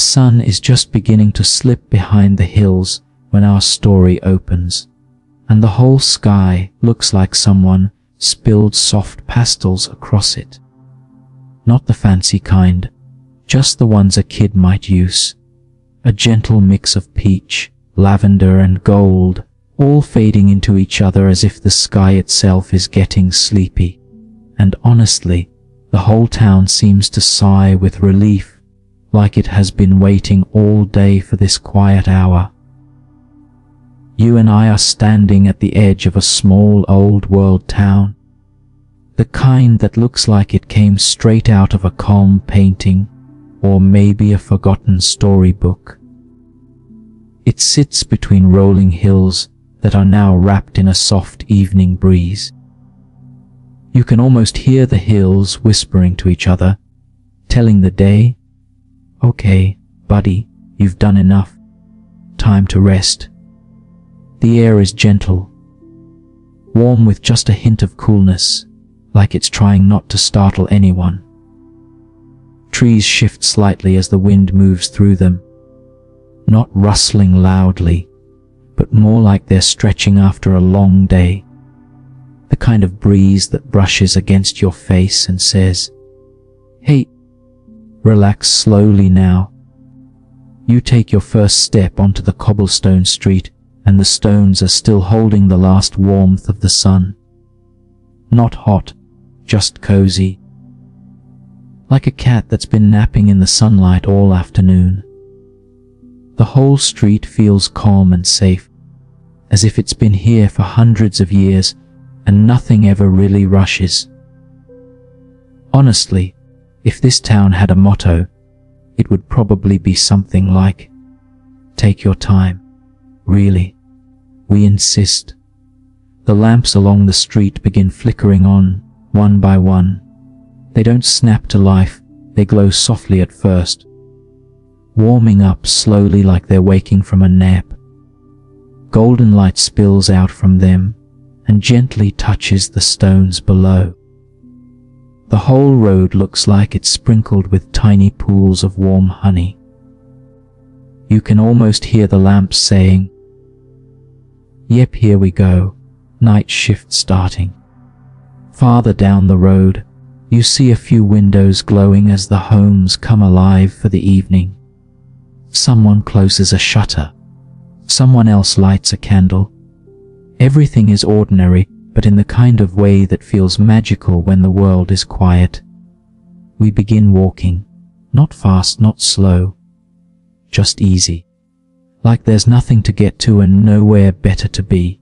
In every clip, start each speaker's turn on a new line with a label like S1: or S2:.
S1: sun is just beginning to slip behind the hills when our story opens, and the whole sky looks like someone spilled soft pastels across it. Not the fancy kind, just the ones a kid might use. A gentle mix of peach, lavender and gold, all fading into each other as if the sky itself is getting sleepy. And honestly, the whole town seems to sigh with relief, like it has been waiting all day for this quiet hour. You and I are standing at the edge of a small old-world town, the kind that looks like it came straight out of a calm painting or maybe a forgotten storybook. It sits between rolling hills that are now wrapped in a soft evening breeze. You can almost hear the hills whispering to each other, telling the day, "Okay, buddy, you've done enough. Time to rest." The air is gentle, warm with just a hint of coolness, like it's trying not to startle anyone. Trees shift slightly as the wind moves through them, not rustling loudly, but more like they're stretching after a long day. The kind of breeze that brushes against your face and says, "Hey, relax slowly now." You take your first step onto the cobblestone street, and the stones are still holding the last warmth of the sun. Not hot, just cozy. Like a cat that's been napping in the sunlight all afternoon. The whole street feels calm and safe, as if it's been here for hundreds of years and nothing ever really rushes. Honestly, if this town had a motto, it would probably be something like, "Take your time. Really, we insist." The lamps along the street begin flickering on, one by one. They don't snap to life, they glow softly at first, warming up slowly like they're waking from a nap. Golden light spills out from them and gently touches the stones below. The whole road looks like it's sprinkled with tiny pools of warm honey. You can almost hear the lamps saying, "Yep, here we go, night shift starting." Farther down the road, you see a few windows glowing as the homes come alive for the evening. Someone closes a shutter. Someone else lights a candle. Everything is ordinary, but in the kind of way that feels magical when the world is quiet. We begin walking, not fast, not slow, just easy, like there's nothing to get to and nowhere better to be.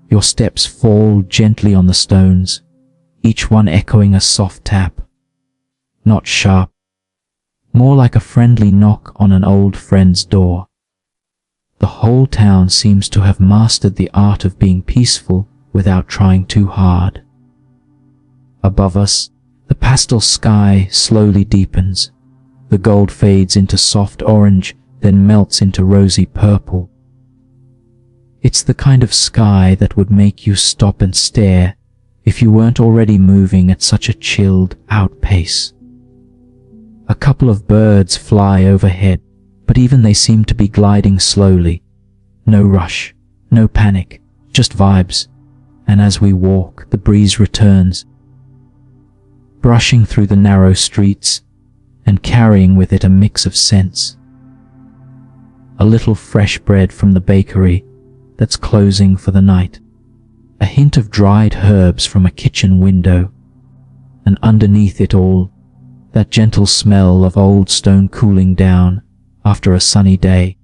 S1: Your steps fall gently on the stones, each one echoing a soft tap. Not sharp, more like a friendly knock on an old friend's door. The whole town seems to have mastered the art of being peaceful without trying too hard. Above us, the pastel sky slowly deepens. The gold fades into soft orange, then melts into rosy purple. It's the kind of sky that would make you stop and stare if you weren't already moving at such a chilled out pace. A couple of birds fly overhead, but even they seem to be gliding slowly. No rush, no panic, just vibes. And as we walk, the breeze returns, brushing through the narrow streets and carrying with it a mix of scents. A little fresh bread from the bakery that's closing for the night, a hint of dried herbs from a kitchen window, and underneath it all, that gentle smell of old stone cooling down after a sunny day.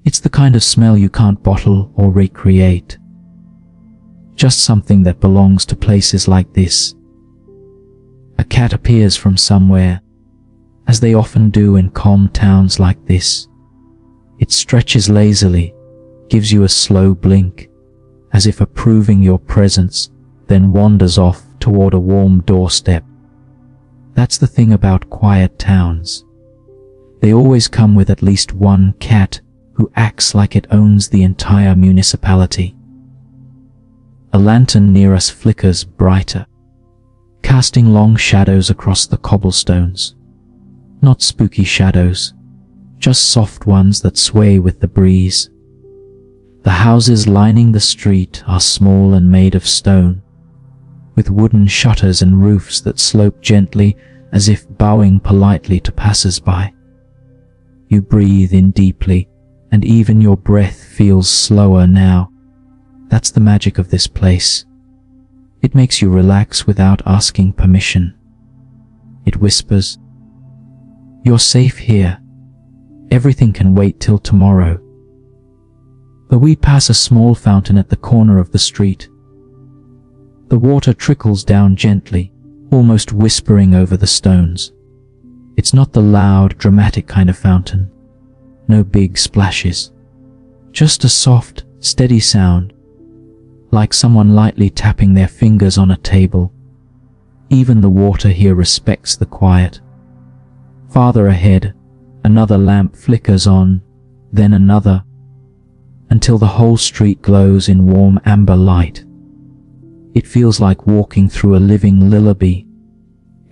S1: It's the kind of smell you can't bottle or recreate. Just something that belongs to places like this. A cat appears from somewhere, as they often do in calm towns like this. It stretches lazily, gives you a slow blink, as if approving your presence, then wanders off toward a warm doorstep. That's the thing about quiet towns. They always come with at least one cat who acts like it owns the entire municipality. A lantern near us flickers brighter, casting long shadows across the cobblestones. Not spooky shadows, just soft ones that sway with the breeze. The houses lining the street are small and made of stone, with wooden shutters and roofs that slope gently as if bowing politely to passers-by. You breathe in deeply, and even your breath feels slower now. That's the magic of this place. It makes you relax without asking permission. It whispers, "You're safe here. Everything can wait till tomorrow." But we pass a small fountain at the corner of the street. The water trickles down gently, almost whispering over the stones. It's not the loud, dramatic kind of fountain. No big splashes. Just a soft, steady sound, like someone lightly tapping their fingers on a table. Even the water here respects the quiet. Farther ahead, another lamp flickers on, then another, until the whole street glows in warm amber light. It feels like walking through a living lullaby.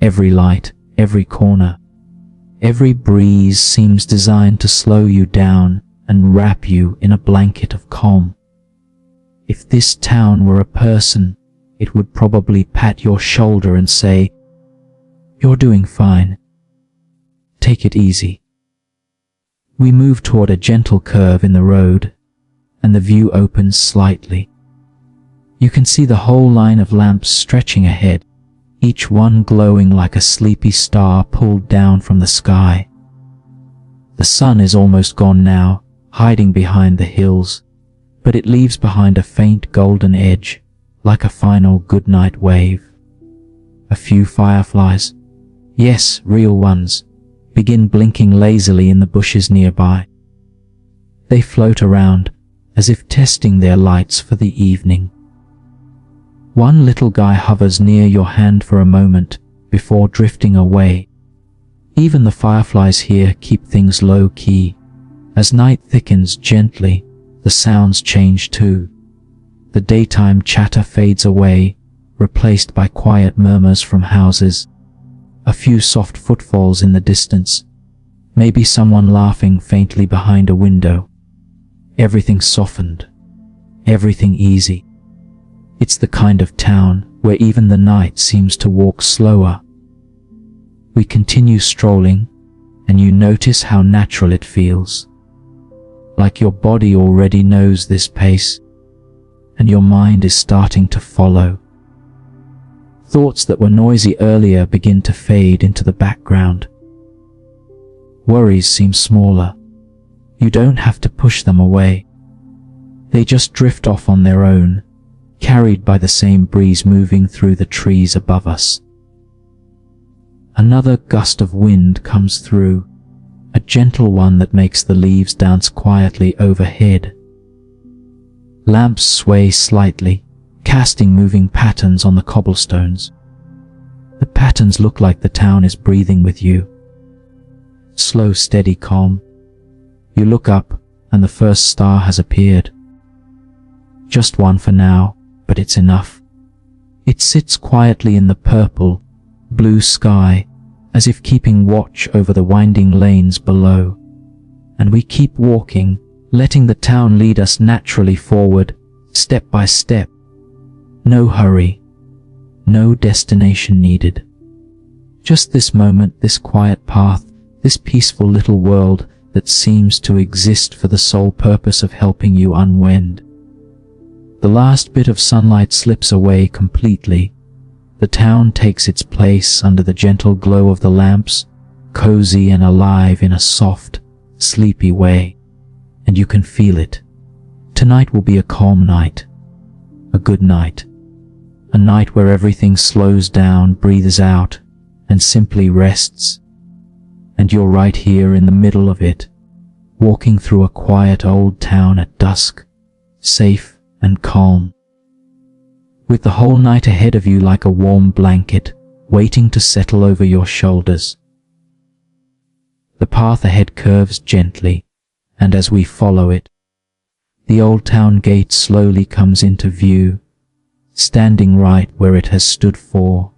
S1: Every light, every corner, every breeze seems designed to slow you down and wrap you in a blanket of calm. If this town were a person, it would probably pat your shoulder and say, "You're doing fine. Take it easy." We move toward a gentle curve in the road, and the view opens slightly. You can see the whole line of lamps stretching ahead, each one glowing like a sleepy star pulled down from the sky. The sun is almost gone now, hiding behind the hills, but it leaves behind a faint golden edge, like a final goodnight wave. A few fireflies, yes, real ones, begin blinking lazily in the bushes nearby. They float around, as if testing their lights for the evening. One little guy hovers near your hand for a moment before drifting away. Even the fireflies here keep things low-key. As night thickens gently, the sounds change too. The daytime chatter fades away, replaced by quiet murmurs from houses. A few soft footfalls in the distance, maybe someone laughing faintly behind a window. Everything softened, everything easy. It's the kind of town where even the night seems to walk slower. We continue strolling, and you notice how natural it feels. Like your body already knows this pace, and your mind is starting to follow. Thoughts that were noisy earlier begin to fade into the background. Worries seem smaller. You don't have to push them away. They just drift off on their own, carried by the same breeze moving through the trees above us. Another gust of wind comes through, a gentle one that makes the leaves dance quietly overhead. Lamps sway slightly, casting moving patterns on the cobblestones. The patterns look like the town is breathing with you. Slow, steady calm. You look up, and the first star has appeared. Just one for now, but it's enough. It sits quietly in the purple, blue sky, as if keeping watch over the winding lanes below. And we keep walking, letting the town lead us naturally forward, step by step. No hurry, no destination needed. Just this moment, this quiet path, this peaceful little world that seems to exist for the sole purpose of helping you unwind. The last bit of sunlight slips away completely. The town takes its place under the gentle glow of the lamps, cozy and alive in a soft, sleepy way. And you can feel it. Tonight will be a calm night. A good night. A night where everything slows down, breathes out, and simply rests. And you're right here in the middle of it, walking through a quiet old town at dusk, safe and calm, with the whole night ahead of you like a warm blanket, waiting to settle over your shoulders. The path ahead curves gently, and as we follow it, the old town gate slowly comes into view, standing right where it has stood for,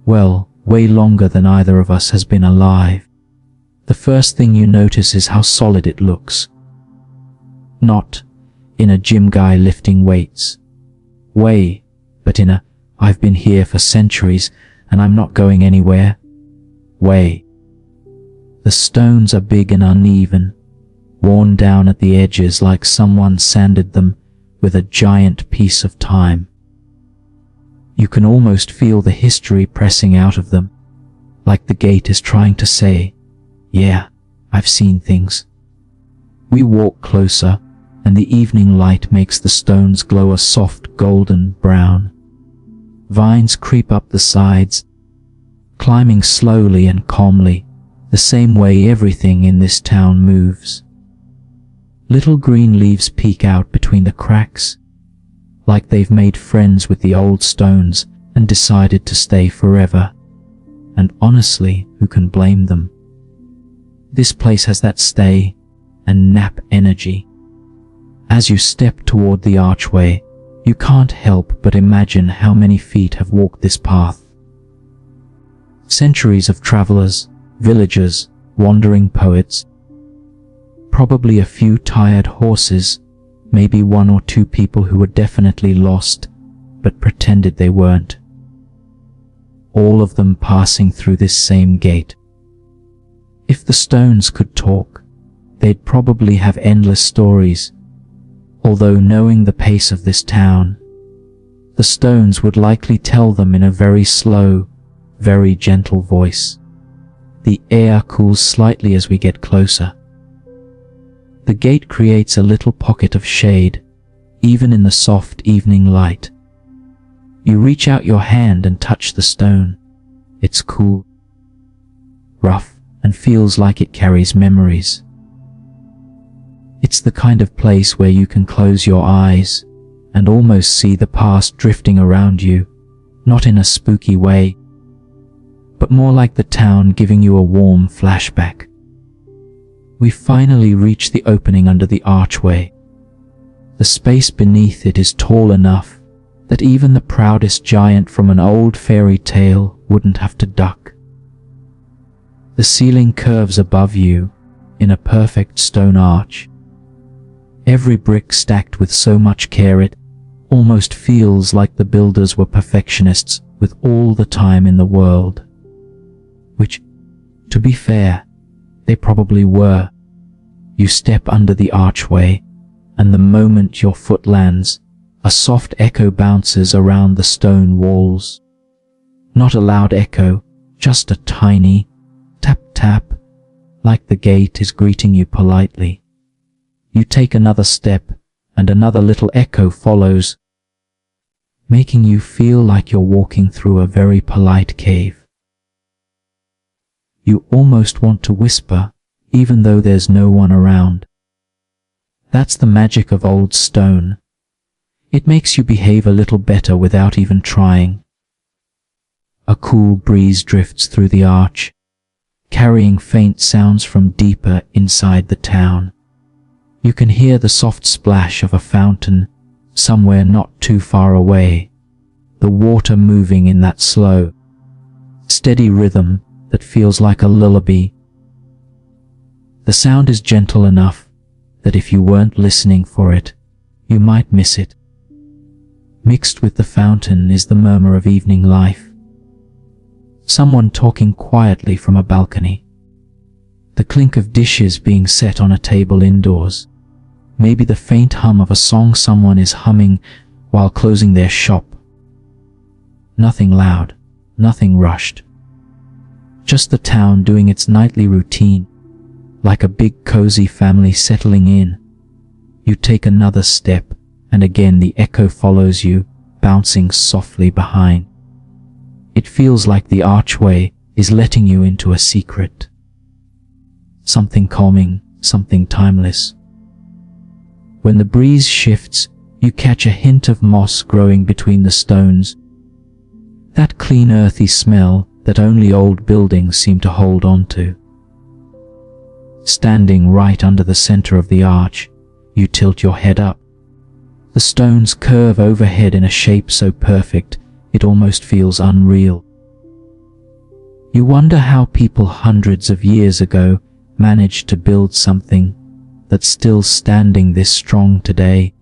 S1: well, way longer than either of us has been alive. the first thing you notice is how solid it looks. Not in a gym guy lifting weights way, but in a "I've been here for centuries and I'm not going anywhere" way. The stones are big and uneven, worn down at the edges like someone sanded them with a giant piece of time. You can almost feel the history pressing out of them, like the gate is trying to say, "Yeah, I've seen things." We walk closer, and the evening light makes the stones glow a soft golden brown. Vines creep up the sides, climbing slowly and calmly, the same way everything in this town moves. Little green leaves peek out between the cracks, like they've made friends with the old stones and decided to stay forever. And honestly, who can blame them? This place has that stay and nap energy. As you step toward the archway, you can't help but imagine how many feet have walked this path. Centuries of travelers, villagers, wandering poets, probably a few tired horses, maybe one or two people who were definitely lost but pretended they weren't. All of them passing through this same gate. If the stones could talk, they'd probably have endless stories, although knowing the pace of this town, the stones would likely tell them in a very slow, very gentle voice. The air cools slightly as we get closer. The gate creates a little pocket of shade, even in the soft evening light. You reach out your hand and touch the stone. It's cool, rough, and feels like it carries memories. It's the kind of place where you can close your eyes and almost see the past drifting around you, not in a spooky way, but more like the town giving you a warm flashback. We finally reach the opening under the archway. The space beneath it is tall enough that even the proudest giant from an old fairy tale wouldn't have to duck. The ceiling curves above you in a perfect stone arch. Every brick stacked with so much care it almost feels like the builders were perfectionists with all the time in the world. Which, to be fair, they probably were. You step under the archway, and the moment your foot lands, a soft echo bounces around the stone walls. Not a loud echo, just a tiny tap-tap, like the gate is greeting you politely. You take another step, and another little echo follows, making you feel like you're walking through a very polite cave. You almost want to whisper, even though there's no one around. That's the magic of old stone. It makes you behave a little better without even trying. A cool breeze drifts through the arch, carrying faint sounds from deeper inside the town. You can hear the soft splash of a fountain somewhere not too far away, the water moving in that slow, steady rhythm that feels like a lullaby. The sound is gentle enough that if you weren't listening for it, you might miss it. Mixed with the fountain is the murmur of evening life. Someone talking quietly from a balcony. The clink of dishes being set on a table indoors. Maybe the faint hum of a song someone is humming while closing their shop. Nothing loud, nothing rushed. Just the town doing its nightly routine, like a big cozy family settling in. You take another step, and again the echo follows you, bouncing softly behind. It feels like the archway is letting you into a secret. Something calming, something timeless. When the breeze shifts, you catch a hint of moss growing between the stones. That clean earthy smell that only old buildings seem to hold on to. Standing right under the center of the arch, you tilt your head up. The stones curve overhead in a shape so perfect it almost feels unreal. You wonder how people hundreds of years ago managed to build something that's still standing this strong today,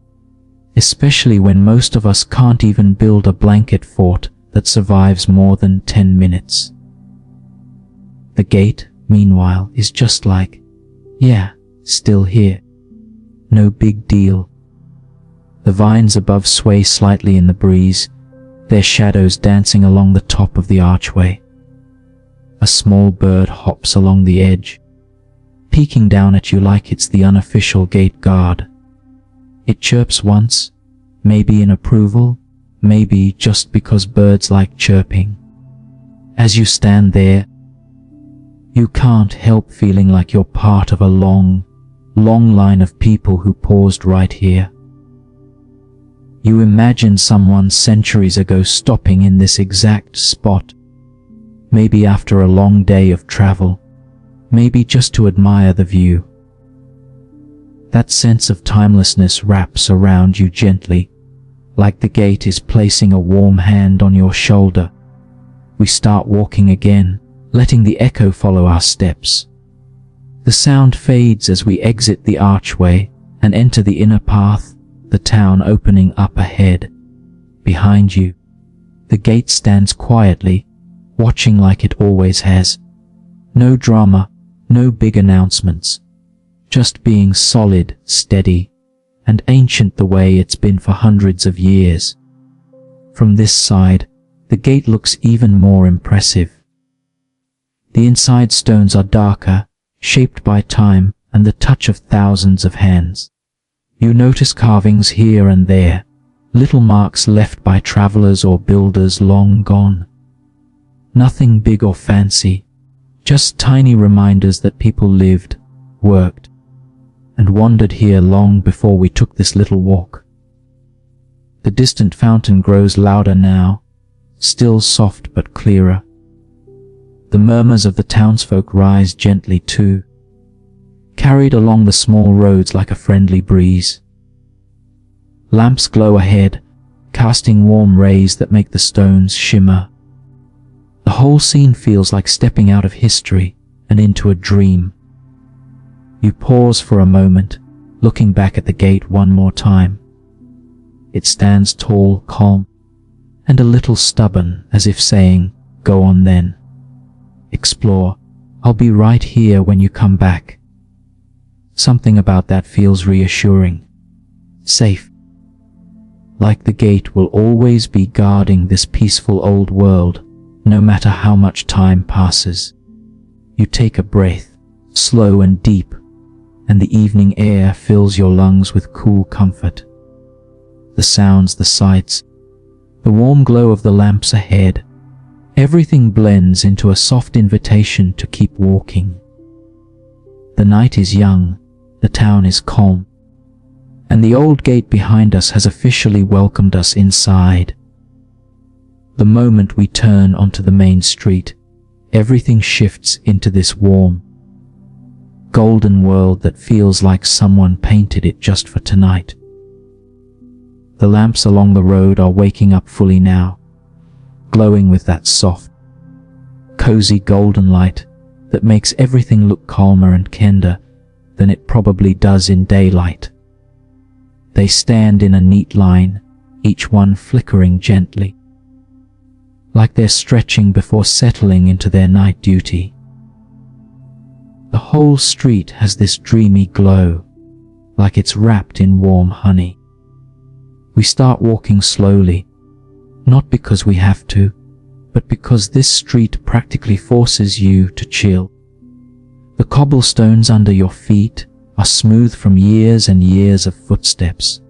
S1: especially when most of us can't even build a blanket fort that survives more than 10 minutes. The gate, meanwhile, is just like, yeah, still here. No big deal. The vines above sway slightly in the breeze, their shadows dancing along the top of the archway. A small bird hops along the edge, peeking down at you like it's the unofficial gate guard. It chirps once, maybe in approval, maybe just because birds like chirping. As you stand there, you can't help feeling like you're part of a long, long line of people who paused right here. You imagine someone centuries ago stopping in this exact spot, maybe after a long day of travel, maybe just to admire the view. That sense of timelessness wraps around you gently, like the gate is placing a warm hand on your shoulder. We start walking again, letting the echo follow our steps. The sound fades as we exit the archway and enter the inner path, the town opening up ahead. Behind you, the gate stands quietly, watching like it always has. No drama, no big announcements, just being solid, steady, and ancient the way it's been for hundreds of years. From this side, the gate looks even more impressive. The inside stones are darker, shaped by time and the touch of thousands of hands. You notice carvings here and there, little marks left by travelers or builders long gone. Nothing big or fancy, just tiny reminders that people lived, worked, and wandered here long before we took this little walk. The distant fountain grows louder now, still soft but clearer. The murmurs of the townsfolk rise gently too, carried along the small roads like a friendly breeze. Lamps glow ahead, casting warm rays that make the stones shimmer. The whole scene feels like stepping out of history and into a dream. You pause for a moment, looking back at the gate one more time. It stands tall, calm, and a little stubborn, as if saying, "Go on then. Explore. I'll be right here when you come back." Something about that feels reassuring. Safe. Like the gate will always be guarding this peaceful old world, no matter how much time passes. You take a breath, slow and deep, and the evening air fills your lungs with cool comfort. The sounds, the sights, the warm glow of the lamps ahead, everything blends into a soft invitation to keep walking. The night is young, the town is calm, and the old gate behind us has officially welcomed us inside. The moment we turn onto the main street, everything shifts into this warm, golden world that feels like someone painted it just for tonight. The lamps along the road are waking up fully now, glowing with that soft, cozy golden light that makes everything look calmer and kinder than it probably does in daylight. They stand in a neat line, each one flickering gently, like they're stretching before settling into their night duty. The whole street has this dreamy glow, like it's wrapped in warm honey. We start walking slowly, not because we have to, but because this street practically forces you to chill. The cobblestones under your feet are smooth from years and years of footsteps.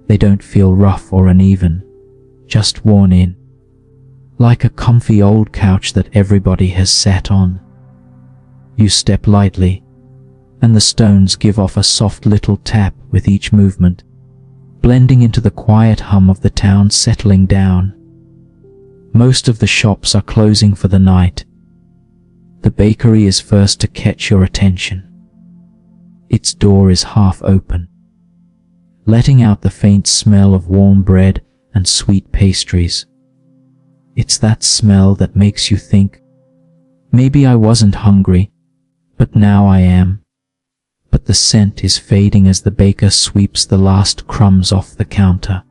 S1: They don't feel rough or uneven, just worn in, like a comfy old couch that everybody has sat on. You step lightly, and the stones give off a soft little tap with each movement, blending into the quiet hum of the town settling down. Most of the shops are closing for the night. The bakery is first to catch your attention. Its door is half open, letting out the faint smell of warm bread and sweet pastries. It's that smell that makes you think, maybe I wasn't hungry, But now I am. But the scent is fading as the baker sweeps the last crumbs off the counter.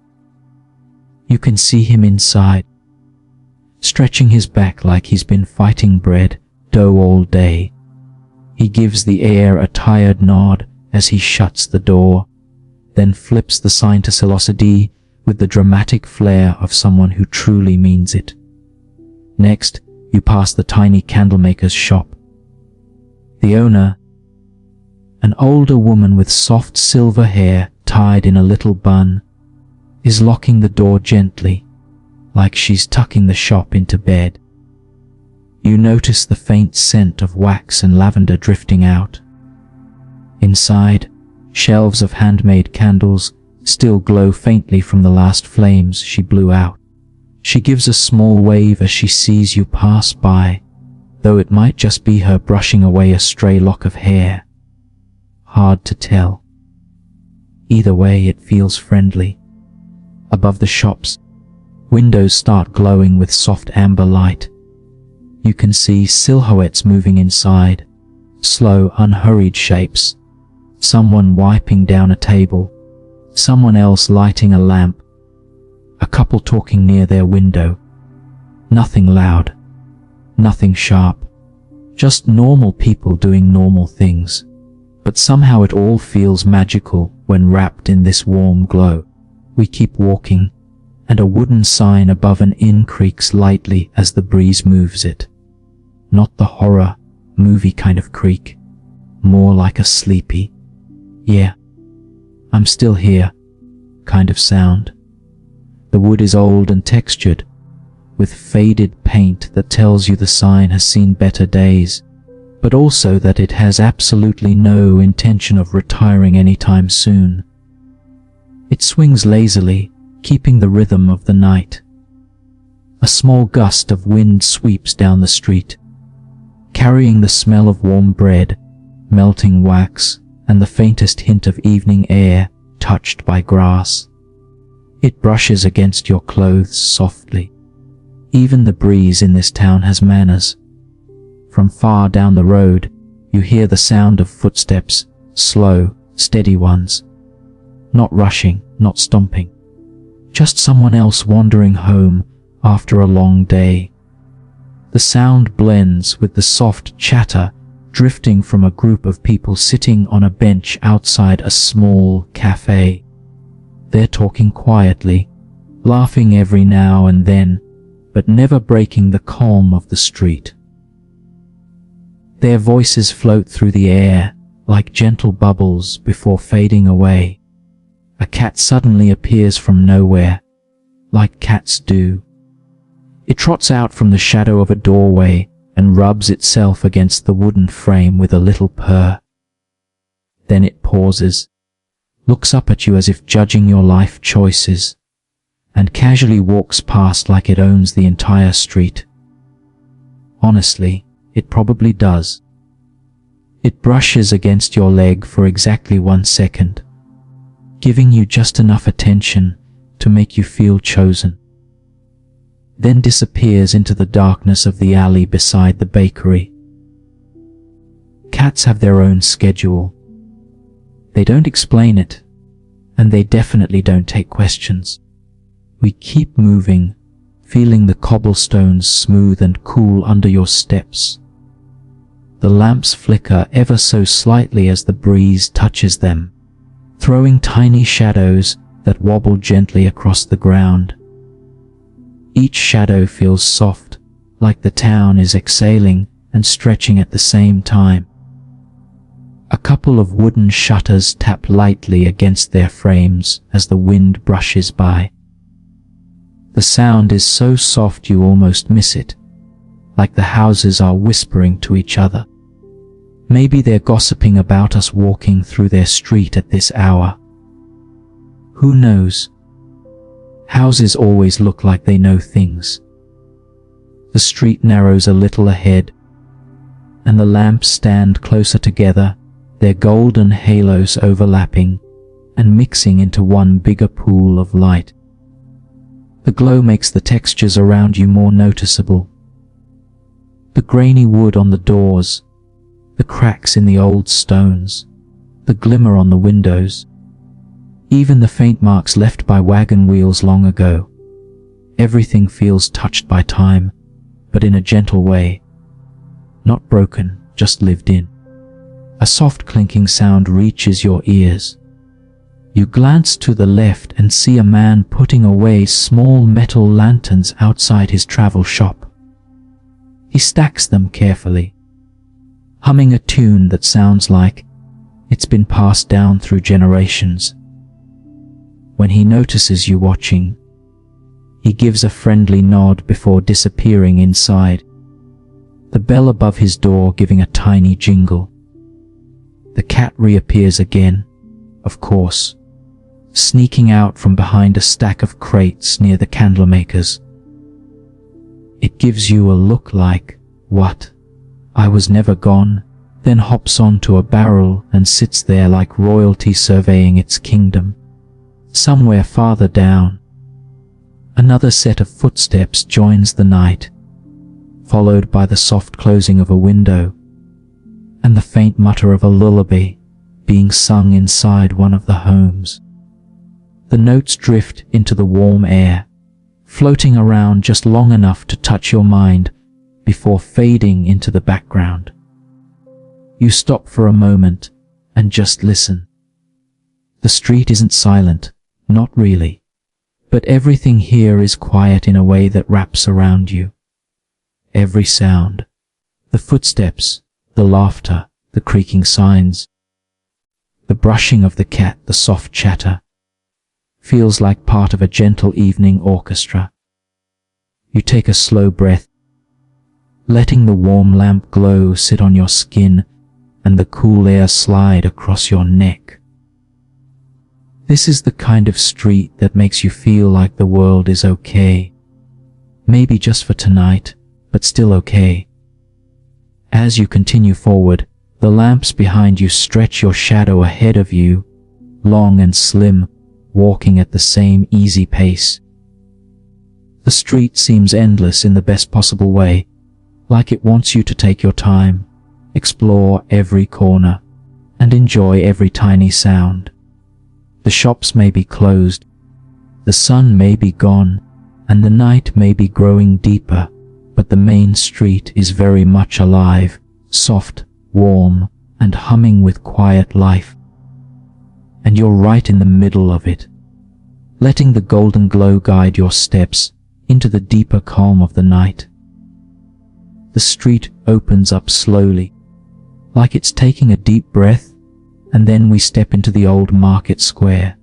S1: You can see him inside, stretching his back like he's been fighting bread dough all day. He gives the air a tired nod as he shuts the door, then flips the sign to Celosity with the dramatic flair of someone who truly means it. Next, you pass the tiny candlemaker's shop. The owner, an older woman with soft silver hair tied in a little bun, is locking the door gently, like she's tucking the shop into bed. You notice the faint scent of wax and lavender drifting out. Inside, shelves of handmade candles still glow faintly from the last flames she blew out. She gives a small wave as she sees you pass by, though it might just be her brushing away a stray lock of hair. Hard to tell. Either way, it feels friendly. Above the shops, windows start glowing with soft amber light. You can see silhouettes moving inside, slow, unhurried shapes. Someone wiping down a table, someone else lighting a lamp, a couple talking near their window. Nothing loud, nothing sharp, just normal people doing normal things. But somehow it all feels magical when wrapped in this warm glow. We keep walking, and a wooden sign above an inn creaks lightly as the breeze moves it. Not the horror, movie kind of creak, more like a sleepy, "Yeah, I'm still here," kind of sound. The wood is old and textured, with faded paint that tells you the sign has seen better days, but also that it has absolutely no intention of retiring anytime soon. It swings lazily, keeping the rhythm of the night. A small gust of wind sweeps down the street, carrying the smell of warm bread, melting wax, and the faintest hint of evening air touched by grass. It brushes against your clothes softly. Even the breeze in this town has manners. From far down the road, you hear the sound of footsteps, slow, steady ones. Not rushing, not stomping. Just someone else wandering home after a long day. The sound blends with the soft chatter drifting from a group of people sitting on a bench outside a small cafe. They're talking quietly, laughing every now and then, but never breaking the calm of the street. Their voices float through the air like gentle bubbles before fading away. A cat suddenly appears from nowhere, like cats do. It trots out from the shadow of a doorway and rubs itself against the wooden frame with a little purr. Then it pauses, looks up at you as if judging your life choices, and casually walks past like it owns the entire street. Honestly, it probably does. It brushes against your leg for exactly 1 second, giving you just enough attention to make you feel chosen. Then disappears into the darkness of the alley beside the bakery. Cats have their own schedule. They don't explain it, and they definitely don't take questions. We keep moving, feeling the cobblestones smooth and cool under your steps. The lamps flicker ever so slightly as the breeze touches them, throwing tiny shadows that wobble gently across the ground. Each shadow feels soft, like the town is exhaling and stretching at the same time. A couple of wooden shutters tap lightly against their frames as the wind brushes by. The sound is so soft you almost miss it, like the houses are whispering to each other. Maybe they're gossiping about us walking through their street at this hour. Who knows? Houses always look like they know things. The street narrows a little ahead, and the lamps stand closer together, their golden halos overlapping and mixing into one bigger pool of light. The glow makes the textures around you more noticeable. The grainy wood on the doors, the cracks in the old stones, the glimmer on the windows, even the faint marks left by wagon wheels long ago. Everything feels touched by time, but in a gentle way. Not broken, just lived in. A soft clinking sound reaches your ears. You glance to the left and see a man putting away small metal lanterns outside his travel shop. He stacks them carefully, humming a tune that sounds like it's been passed down through generations. When he notices you watching, he gives a friendly nod before disappearing inside, the bell above his door giving a tiny jingle. The cat reappears again, of course, sneaking out from behind a stack of crates near the candlemakers. It gives you a look like, "What? I was never gone," then hops onto a barrel and sits there like royalty surveying its kingdom. Somewhere farther down, another set of footsteps joins the night, followed by the soft closing of a window and the faint mutter of a lullaby being sung inside one of the homes. The notes drift into the warm air, floating around just long enough to touch your mind before fading into the background. You stop for a moment and just listen. The street isn't silent, not really, but everything here is quiet in a way that wraps around you. Every sound, the footsteps, the laughter, the creaking signs, the brushing of the cat, the soft chatter, feels like part of a gentle evening orchestra. You take a slow breath, letting the warm lamp glow sit on your skin and the cool air slide across your neck. This is the kind of street that makes you feel like the world is okay. Maybe just for tonight, but still okay. As you continue forward, the lamps behind you stretch your shadow ahead of you, long and slim, walking at the same easy pace. The street seems endless in the best possible way, like it wants you to take your time, explore every corner, and enjoy every tiny sound. The shops may be closed, the sun may be gone, and the night may be growing deeper, but the main street is very much alive, soft, warm, and humming with quiet life. And you're right in the middle of it, letting the golden glow guide your steps into the deeper calm of the night. The street opens up slowly, like it's taking a deep breath, and then we step into the old market square.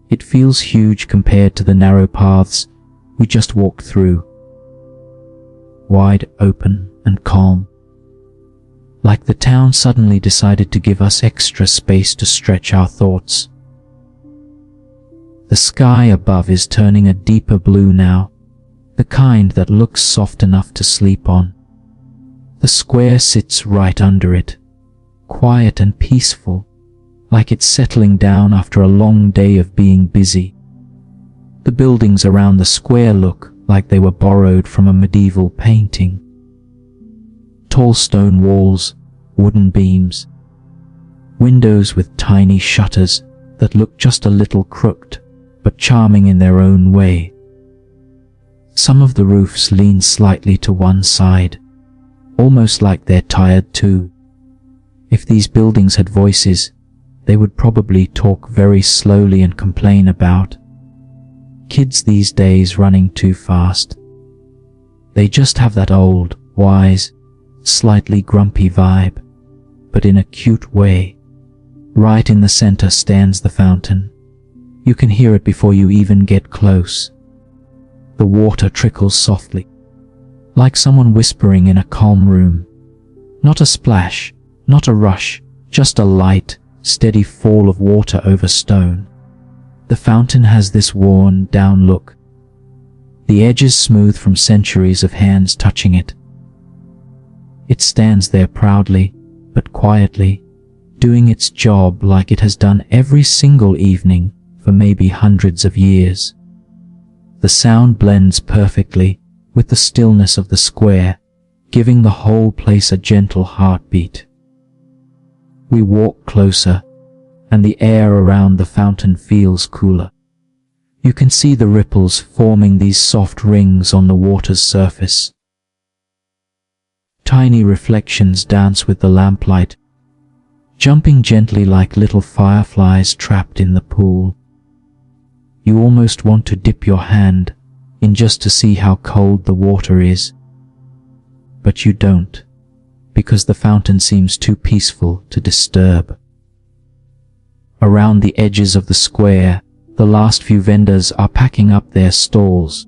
S1: It feels huge compared to the narrow paths we just walked through. Wide open and calm, like the town suddenly decided to give us extra space to stretch our thoughts. The sky above is turning a deeper blue now, the kind that looks soft enough to sleep on. The square sits right under it, quiet and peaceful, like it's settling down after a long day of being busy. The buildings around the square look like they were borrowed from a medieval painting. Tall stone walls, wooden beams, windows with tiny shutters that look just a little crooked, but charming in their own way. Some of the roofs lean slightly to one side, almost like they're tired too. If these buildings had voices, they would probably talk very slowly and complain about kids these days running too fast. They just have that old, wise, slightly grumpy vibe, but in a cute way. Right in the center stands the fountain. You can hear it before you even get close. The water trickles softly, like someone whispering in a calm room. Not a splash, not a rush, just a light, steady fall of water over stone. The fountain has this worn down look, the edges smooth from centuries of hands touching it. It stands there proudly, but quietly, doing its job like it has done every single evening for maybe hundreds of years. The sound blends perfectly with the stillness of the square, giving the whole place a gentle heartbeat. We walk closer, and the air around the fountain feels cooler. You can see the ripples forming these soft rings on the water's surface. Tiny reflections dance with the lamplight, jumping gently like little fireflies trapped in the pool. You almost want to dip your hand in just to see how cold the water is. But you don't, because the fountain seems too peaceful to disturb. Around the edges of the square, the last few vendors are packing up their stalls.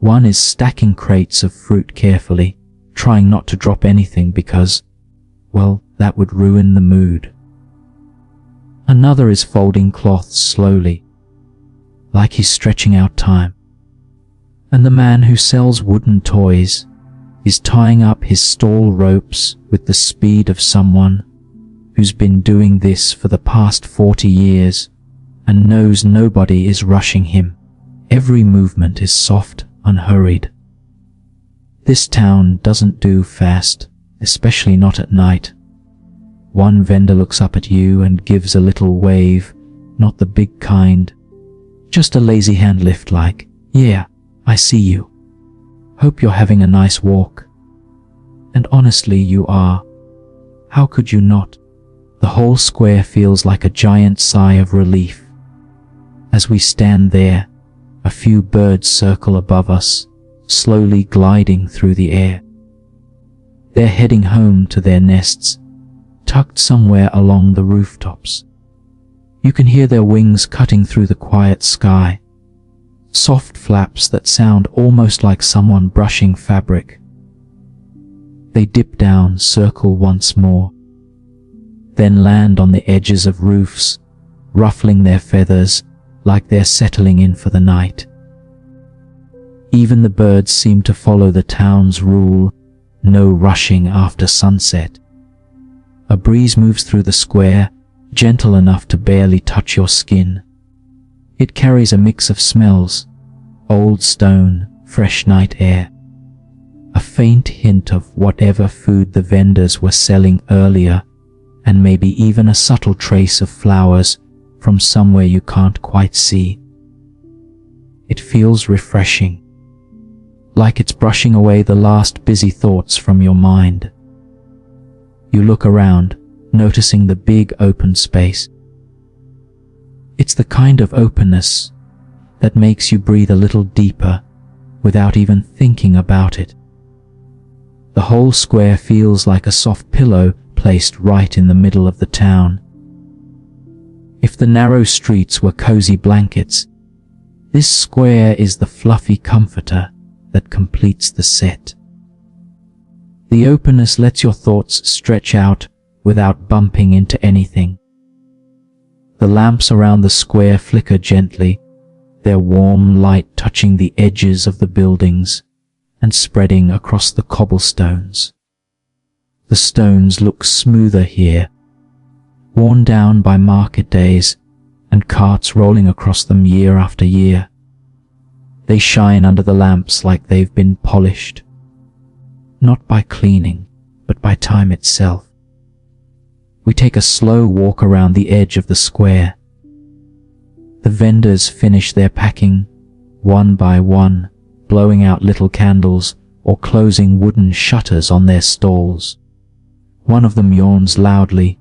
S1: One is stacking crates of fruit carefully, trying not to drop anything because, well, that would ruin the mood. Another is folding cloths slowly, like he's stretching out time. And the man who sells wooden toys is tying up his stall ropes with the speed of someone who's been doing this for the past 40 years and knows nobody is rushing him. Every movement is soft, unhurried. This town doesn't do fast, especially not at night. One vendor looks up at you and gives a little wave, not the big kind, just a lazy hand lift like, "Yeah, I see you. Hope you're having a nice walk." And honestly, you are. How could you not? The whole square feels like a giant sigh of relief. As we stand there, a few birds circle above us, slowly gliding through the air. They're heading home to their nests, tucked somewhere along the rooftops. You can hear their wings cutting through the quiet sky, soft flaps that sound almost like someone brushing fabric. They dip down, circle once more, then land on the edges of roofs, ruffling their feathers like they're settling in for the night. Even the birds seem to follow the town's rule, no rushing after sunset. A breeze moves through the square, gentle enough to barely touch your skin. It carries a mix of smells, old stone, fresh night air, a faint hint of whatever food the vendors were selling earlier, and maybe even a subtle trace of flowers from somewhere you can't quite see. It feels refreshing, like it's brushing away the last busy thoughts from your mind. You look around, noticing the big open space. It's the kind of openness that makes you breathe a little deeper without even thinking about it. The whole square feels like a soft pillow placed right in the middle of the town. If the narrow streets were cozy blankets, this square is the fluffy comforter that completes the set. The openness lets your thoughts stretch out without bumping into anything. The lamps around the square flicker gently, their warm light touching the edges of the buildings and spreading across the cobblestones. The stones look smoother here, worn down by market days and carts rolling across them year after year. They shine under the lamps like they've been polished, not by cleaning, but by time itself. We take a slow walk around the edge of the square. The vendors finish their packing, one by one, blowing out little candles or closing wooden shutters on their stalls. One of them yawns loudly,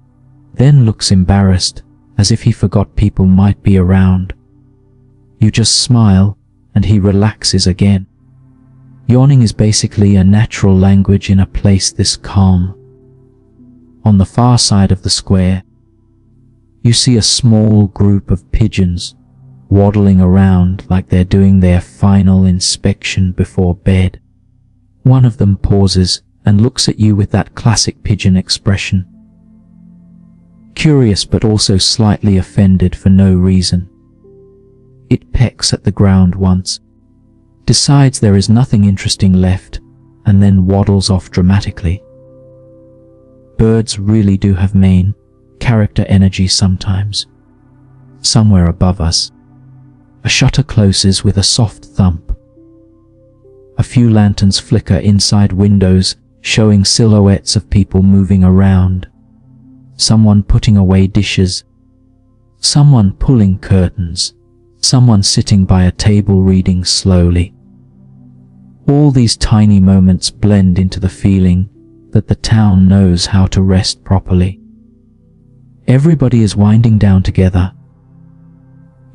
S1: then looks embarrassed, as if he forgot people might be around. You just smile, and he relaxes again. Yawning is basically a natural language in a place this calm. On the far side of the square, you see a small group of pigeons waddling around like they're doing their final inspection before bed. One of them pauses and looks at you with that classic pigeon expression. Curious but also slightly offended for no reason. It pecks at the ground once, decides there is nothing interesting left, and then waddles off dramatically. Birds really do have main character energy sometimes. Somewhere above us, a shutter closes with a soft thump. A few lanterns flicker inside windows, showing silhouettes of people moving around. someone putting away dishes, someone pulling curtains, someone sitting by a table reading slowly. All these tiny moments blend into the feeling that the town knows how to rest properly. Everybody is winding down together.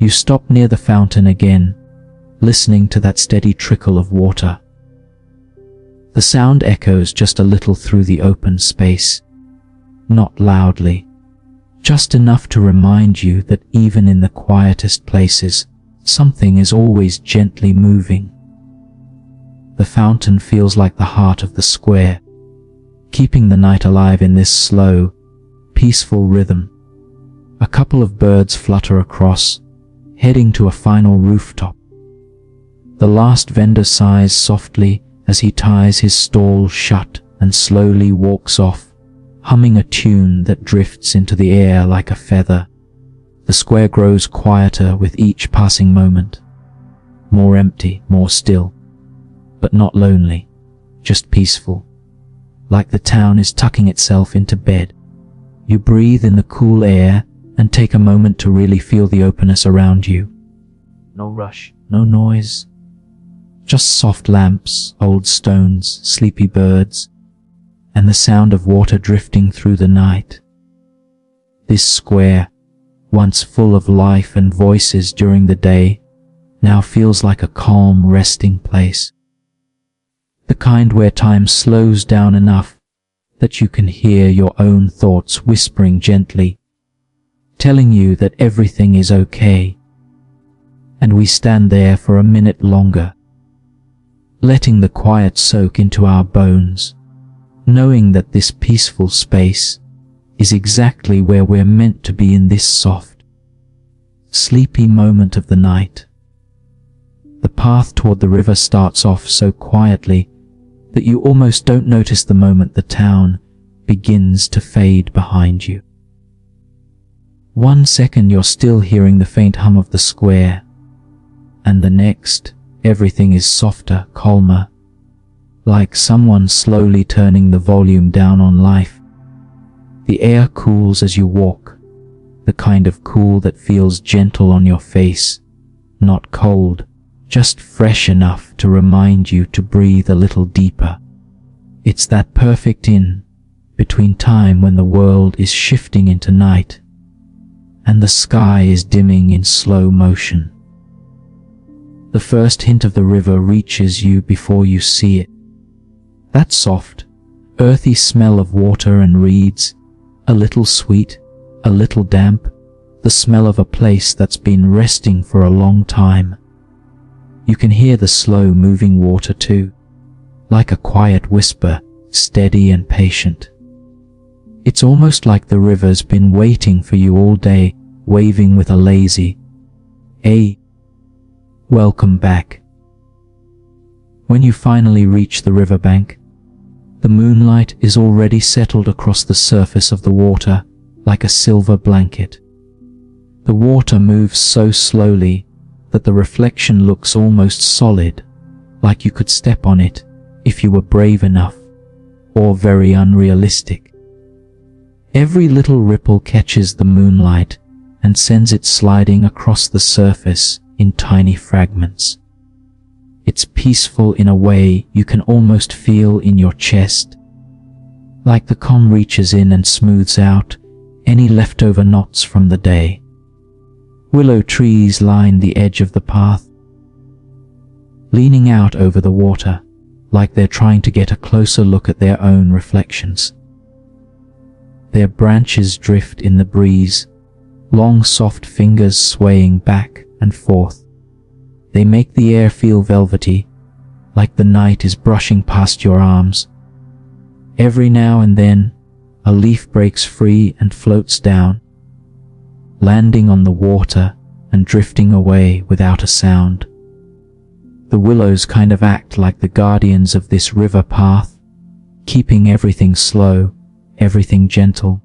S1: You stop near the fountain again, listening to that steady trickle of water. The sound echoes just a little through the open space, not loudly, just enough to remind you that even in the quietest places, something is always gently moving. The fountain feels like the heart of the square, keeping the night alive in this slow, peaceful rhythm. A couple of birds flutter across, heading to a final rooftop. The last vendor sighs softly as he ties his stall shut and slowly walks off, humming a tune that drifts into the air like a feather. The square grows quieter with each passing moment. More empty, more still, but not lonely, just peaceful. Like the town is tucking itself into bed. You breathe in the cool air and take a moment to really feel the openness around you. No rush, no noise. Just soft lamps, old stones, sleepy birds, and the sound of water drifting through the night. This square, once full of life and voices during the day, now feels like a calm, resting place. The kind where time slows down enough that you can hear your own thoughts whispering gently, telling you that everything is okay. And we stand there for a minute longer, letting the quiet soak into our bones, knowing that this peaceful space is exactly where we're meant to be in this soft, sleepy moment of the night. The path toward the river starts off so quietly that you almost don't notice the moment the town begins to fade behind you. 1 second you're still hearing the faint hum of the square, and the next, everything is softer, calmer, like someone slowly turning the volume down on life. The air cools as you walk, the kind of cool that feels gentle on your face, not cold, just fresh enough to remind you to breathe a little deeper. It's that perfect in-between time when the world is shifting into night and the sky is dimming in slow motion. The first hint of the river reaches you before you see it. That soft, earthy smell of water and reeds, a little sweet, a little damp, the smell of a place that's been resting for a long time. You can hear the slow moving water too, like a quiet whisper, steady and patient. It's almost like the river's been waiting for you all day, waving with a lazy, "Hey, welcome back." When you finally reach the riverbank, the moonlight is already settled across the surface of the water like a silver blanket. The water moves so slowly that the reflection looks almost solid, like you could step on it if you were brave enough, or very unrealistic. Every little ripple catches the moonlight and sends it sliding across the surface in tiny fragments. It's peaceful in a way you can almost feel in your chest, like the calm reaches in and smooths out any leftover knots from the day. Willow trees line the edge of the path, leaning out over the water, like they're trying to get a closer look at their own reflections. Their branches drift in the breeze, long soft fingers swaying back and forth. They make the air feel velvety, like the night is brushing past your arms. Every now and then, a leaf breaks free and floats down, landing on the water and drifting away without a sound. The willows kind of act like the guardians of this river path, keeping everything slow, everything gentle.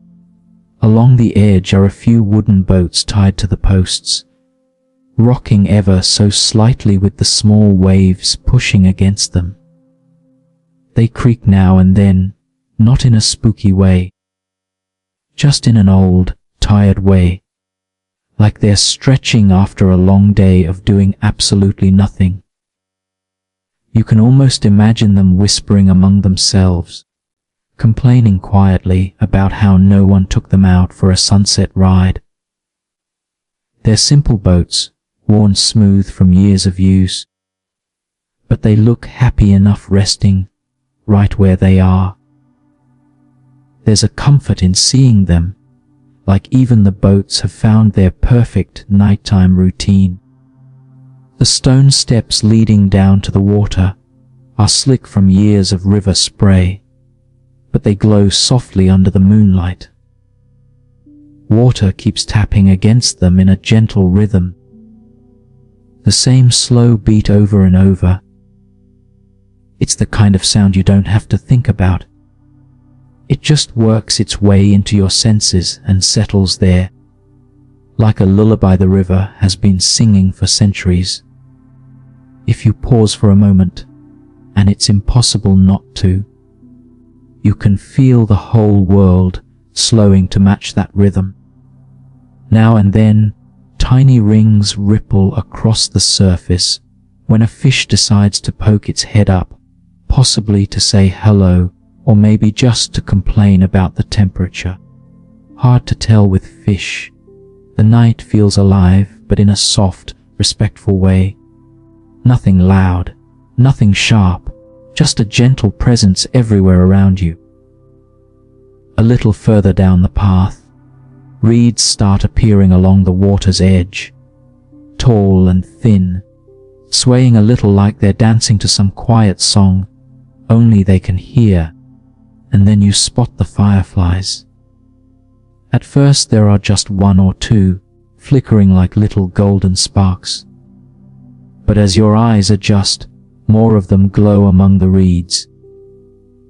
S1: Along the edge are a few wooden boats tied to the posts, rocking ever so slightly with the small waves pushing against them. They creak now and then, not in a spooky way, just in an old, tired way, like they're stretching after a long day of doing absolutely nothing. You can almost imagine them whispering among themselves, complaining quietly about how no one took them out for a sunset ride. They're simple boats, worn smooth from years of use, but they look happy enough resting right where they are. There's a comfort in seeing them, like even the boats have found their perfect nighttime routine. The stone steps leading down to the water are slick from years of river spray, but they glow softly under the moonlight. Water keeps tapping against them in a gentle rhythm, the same slow beat over and over. It's the kind of sound you don't have to think about. It just works its way into your senses and settles there, like a lullaby the river has been singing for centuries. If you pause for a moment, and it's impossible not to, you can feel the whole world slowing to match that rhythm. Now and then, tiny rings ripple across the surface when a fish decides to poke its head up, possibly to say hello, or maybe just to complain about the temperature. Hard to tell with fish. The night feels alive, but in a soft, respectful way. Nothing loud, nothing sharp, just a gentle presence everywhere around you. A little further down the path, reeds start appearing along the water's edge, tall and thin, swaying a little like they're dancing to some quiet song only they can hear. And then you spot the fireflies. At first there are just one or two, flickering like little golden sparks. But as your eyes adjust, more of them glow among the reeds,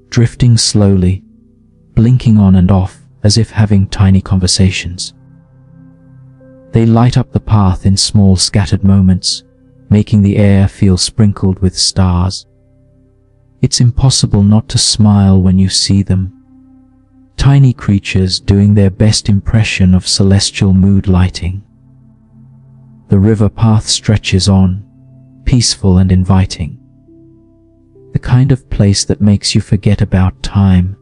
S1: drifting slowly, blinking on and off as if having tiny conversations. They light up the path in small scattered moments, making the air feel sprinkled with stars. It's impossible not to smile when you see them. Tiny creatures doing their best impression of celestial mood lighting. The river path stretches on, peaceful and inviting. The kind of place that makes you forget about time.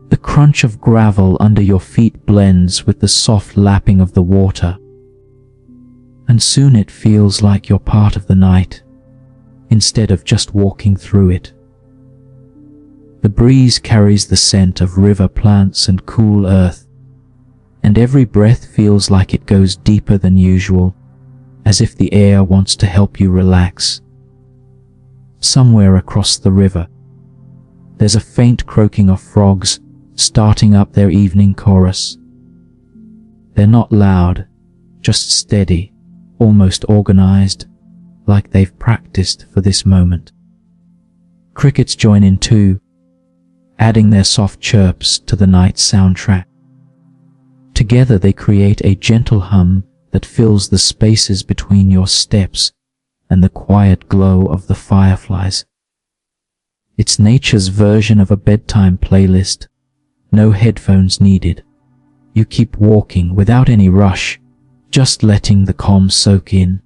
S1: The crunch of gravel under your feet blends with the soft lapping of the water, and soon it feels like you're part of the night, instead of just walking through it. The breeze carries the scent of river plants and cool earth, and every breath feels like it goes deeper than usual, as if the air wants to help you relax. Somewhere across the river, there's a faint croaking of frogs starting up their evening chorus. They're not loud, just steady, almost organized, like they've practiced for this moment. Crickets join in too, adding their soft chirps to the night's soundtrack. Together they create a gentle hum that fills the spaces between your steps and the quiet glow of the fireflies. It's nature's version of a bedtime playlist. No headphones needed. You keep walking without any rush, just letting the calm soak in.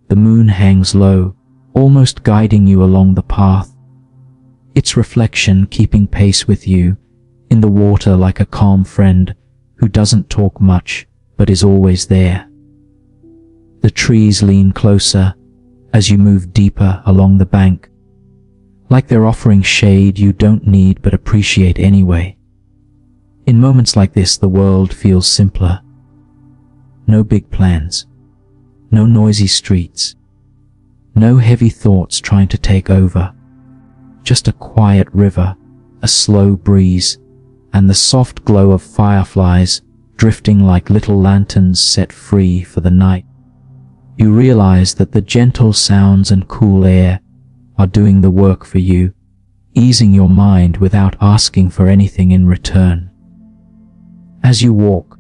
S1: The moon hangs low, almost guiding you along the path, its reflection keeping pace with you in the water like a calm friend who doesn't talk much but is always there. The trees lean closer as you move deeper along the bank, like they're offering shade you don't need but appreciate anyway. In moments like this, the world feels simpler. No big plans, no noisy streets, no heavy thoughts trying to take over. Just a quiet river, a slow breeze, and the soft glow of fireflies drifting like little lanterns set free for the night. You realize that the gentle sounds and cool air are doing the work for you, easing your mind without asking for anything in return. As you walk,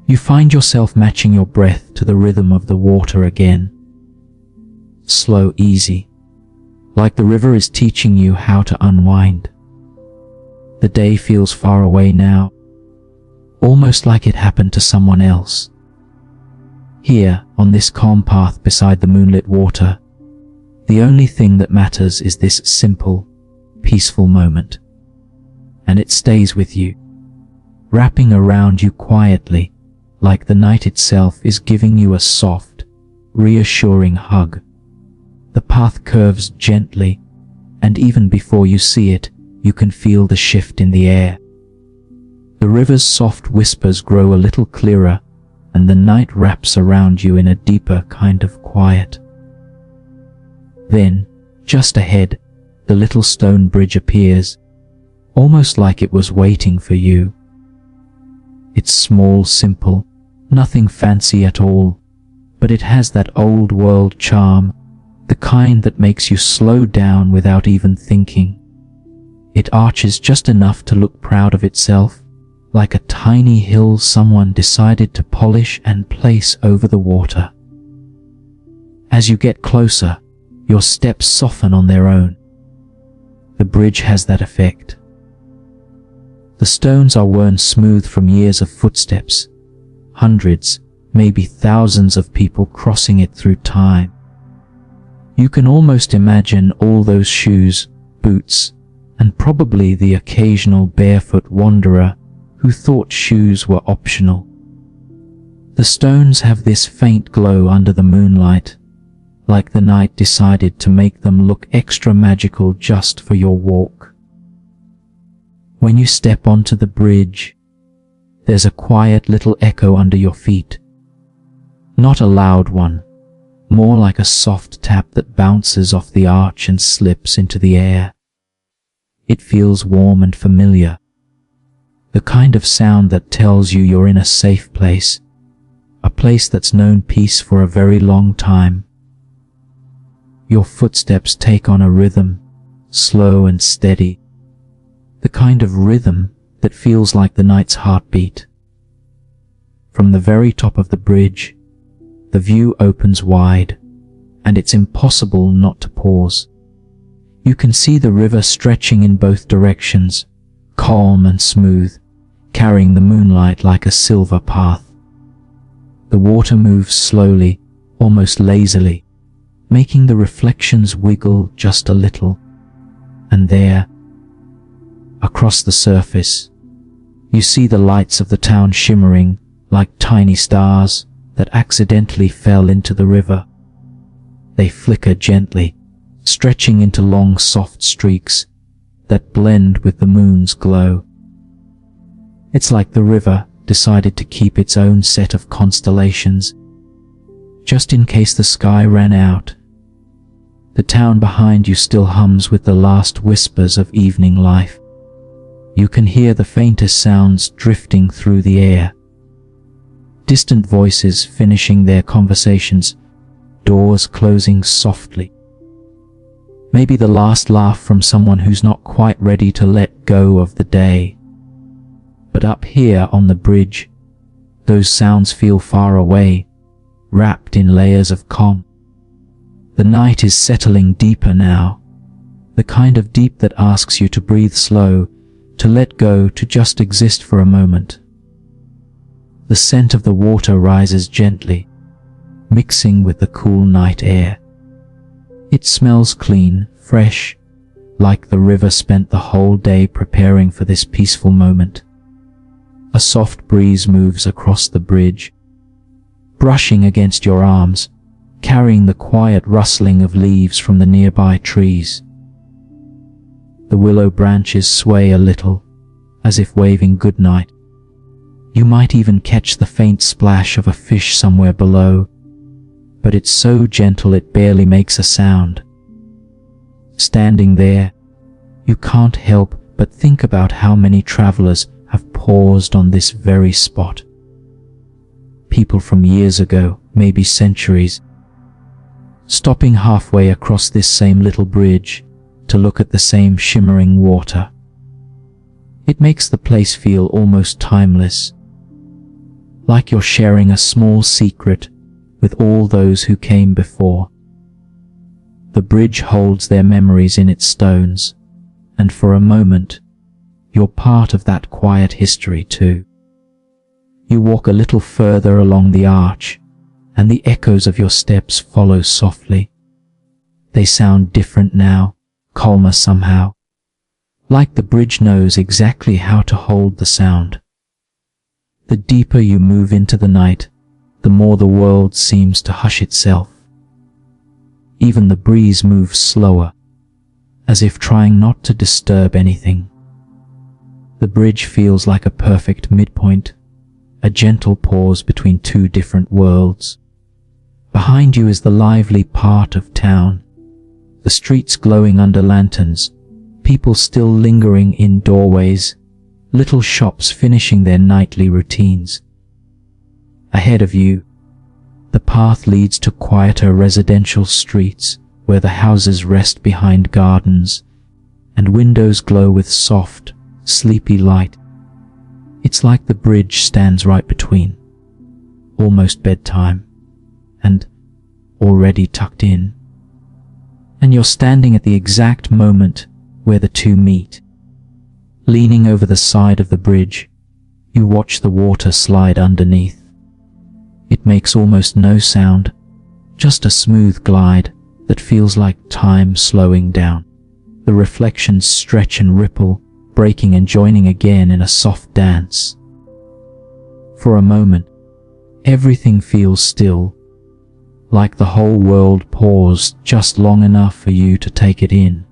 S1: you find yourself matching your breath to the rhythm of the water again. Slow, easy, like the river is teaching you how to unwind. The day feels far away now, almost like it happened to someone else. Here, on this calm path beside the moonlit water, the only thing that matters is this simple, peaceful moment. And it stays with you, wrapping around you quietly, like the night itself is giving you a soft, reassuring hug. The path curves gently, and even before you see it, you can feel the shift in the air. The river's soft whispers grow a little clearer, and the night wraps around you in a deeper kind of quiet. Then, just ahead, the little stone bridge appears, almost like it was waiting for you. It's small, simple, nothing fancy at all, but it has that old world charm, the kind that makes you slow down without even thinking. It arches just enough to look proud of itself, like a tiny hill someone decided to polish and place over the water. As you get closer, your steps soften on their own. The bridge has that effect. The stones are worn smooth from years of footsteps, hundreds, maybe thousands of people crossing it through time. You can almost imagine all those shoes, boots, and probably the occasional barefoot wanderer who thought shoes were optional. The stones have this faint glow under the moonlight, like the night decided to make them look extra magical just for your walk. When you step onto the bridge, there's a quiet little echo under your feet. Not a loud one, more like a soft tap that bounces off the arch and slips into the air. It feels warm and familiar, the kind of sound that tells you you're in a safe place, a place that's known peace for a very long time. Your footsteps take on a rhythm, slow and steady, the kind of rhythm that feels like the night's heartbeat. From the very top of the bridge, the view opens wide, and it's impossible not to pause. You can see the river stretching in both directions, calm and smooth, carrying the moonlight like a silver path. The water moves slowly, almost lazily, making the reflections wiggle just a little. And there, across the surface, you see the lights of the town shimmering like tiny stars that accidentally fell into the river. They flicker gently, stretching into long soft streaks that blend with the moon's glow. It's like the river decided to keep its own set of constellations, just in case the sky ran out. The town behind you still hums with the last whispers of evening life. You can hear the faintest sounds drifting through the air. Distant voices finishing their conversations, doors closing softly. Maybe the last laugh from someone who's not quite ready to let go of the day. But up here on the bridge, those sounds feel far away, wrapped in layers of calm. The night is settling deeper now, the kind of deep that asks you to breathe slow, to let go, to just exist for a moment. The scent of the water rises gently, mixing with the cool night air. It smells clean, fresh, like the river spent the whole day preparing for this peaceful moment. A soft breeze moves across the bridge, brushing against your arms, carrying the quiet rustling of leaves from the nearby trees. The willow branches sway a little, as if waving goodnight. You might even catch the faint splash of a fish somewhere below, but it's so gentle it barely makes a sound. Standing there, you can't help but think about how many travelers have paused on this very spot. People from years ago, maybe centuries, stopping halfway across this same little bridge to look at the same shimmering water. It makes the place feel almost timeless, like you're sharing a small secret with all those who came before. The bridge holds their memories in its stones, and for a moment, you're part of that quiet history too. You walk a little further along the arch, and the echoes of your steps follow softly. They sound different now, calmer somehow, like the bridge knows exactly how to hold the sound. The deeper you move into the night, the more the world seems to hush itself. Even the breeze moves slower, as if trying not to disturb anything. The bridge feels like a perfect midpoint, a gentle pause between two different worlds. Behind you is the lively part of town, the streets glowing under lanterns, people still lingering in doorways, little shops finishing their nightly routines. Ahead of you, the path leads to quieter residential streets where the houses rest behind gardens and windows glow with soft, sleepy light. It's like the bridge stands right between, almost bedtime, and already tucked in. And you're standing at the exact moment where the two meet. Leaning over the side of the bridge, you watch the water slide underneath. It makes almost no sound, just a smooth glide that feels like time slowing down. The reflections stretch and ripple, breaking and joining again in a soft dance. For a moment, everything feels still, like the whole world paused just long enough for you to take it in.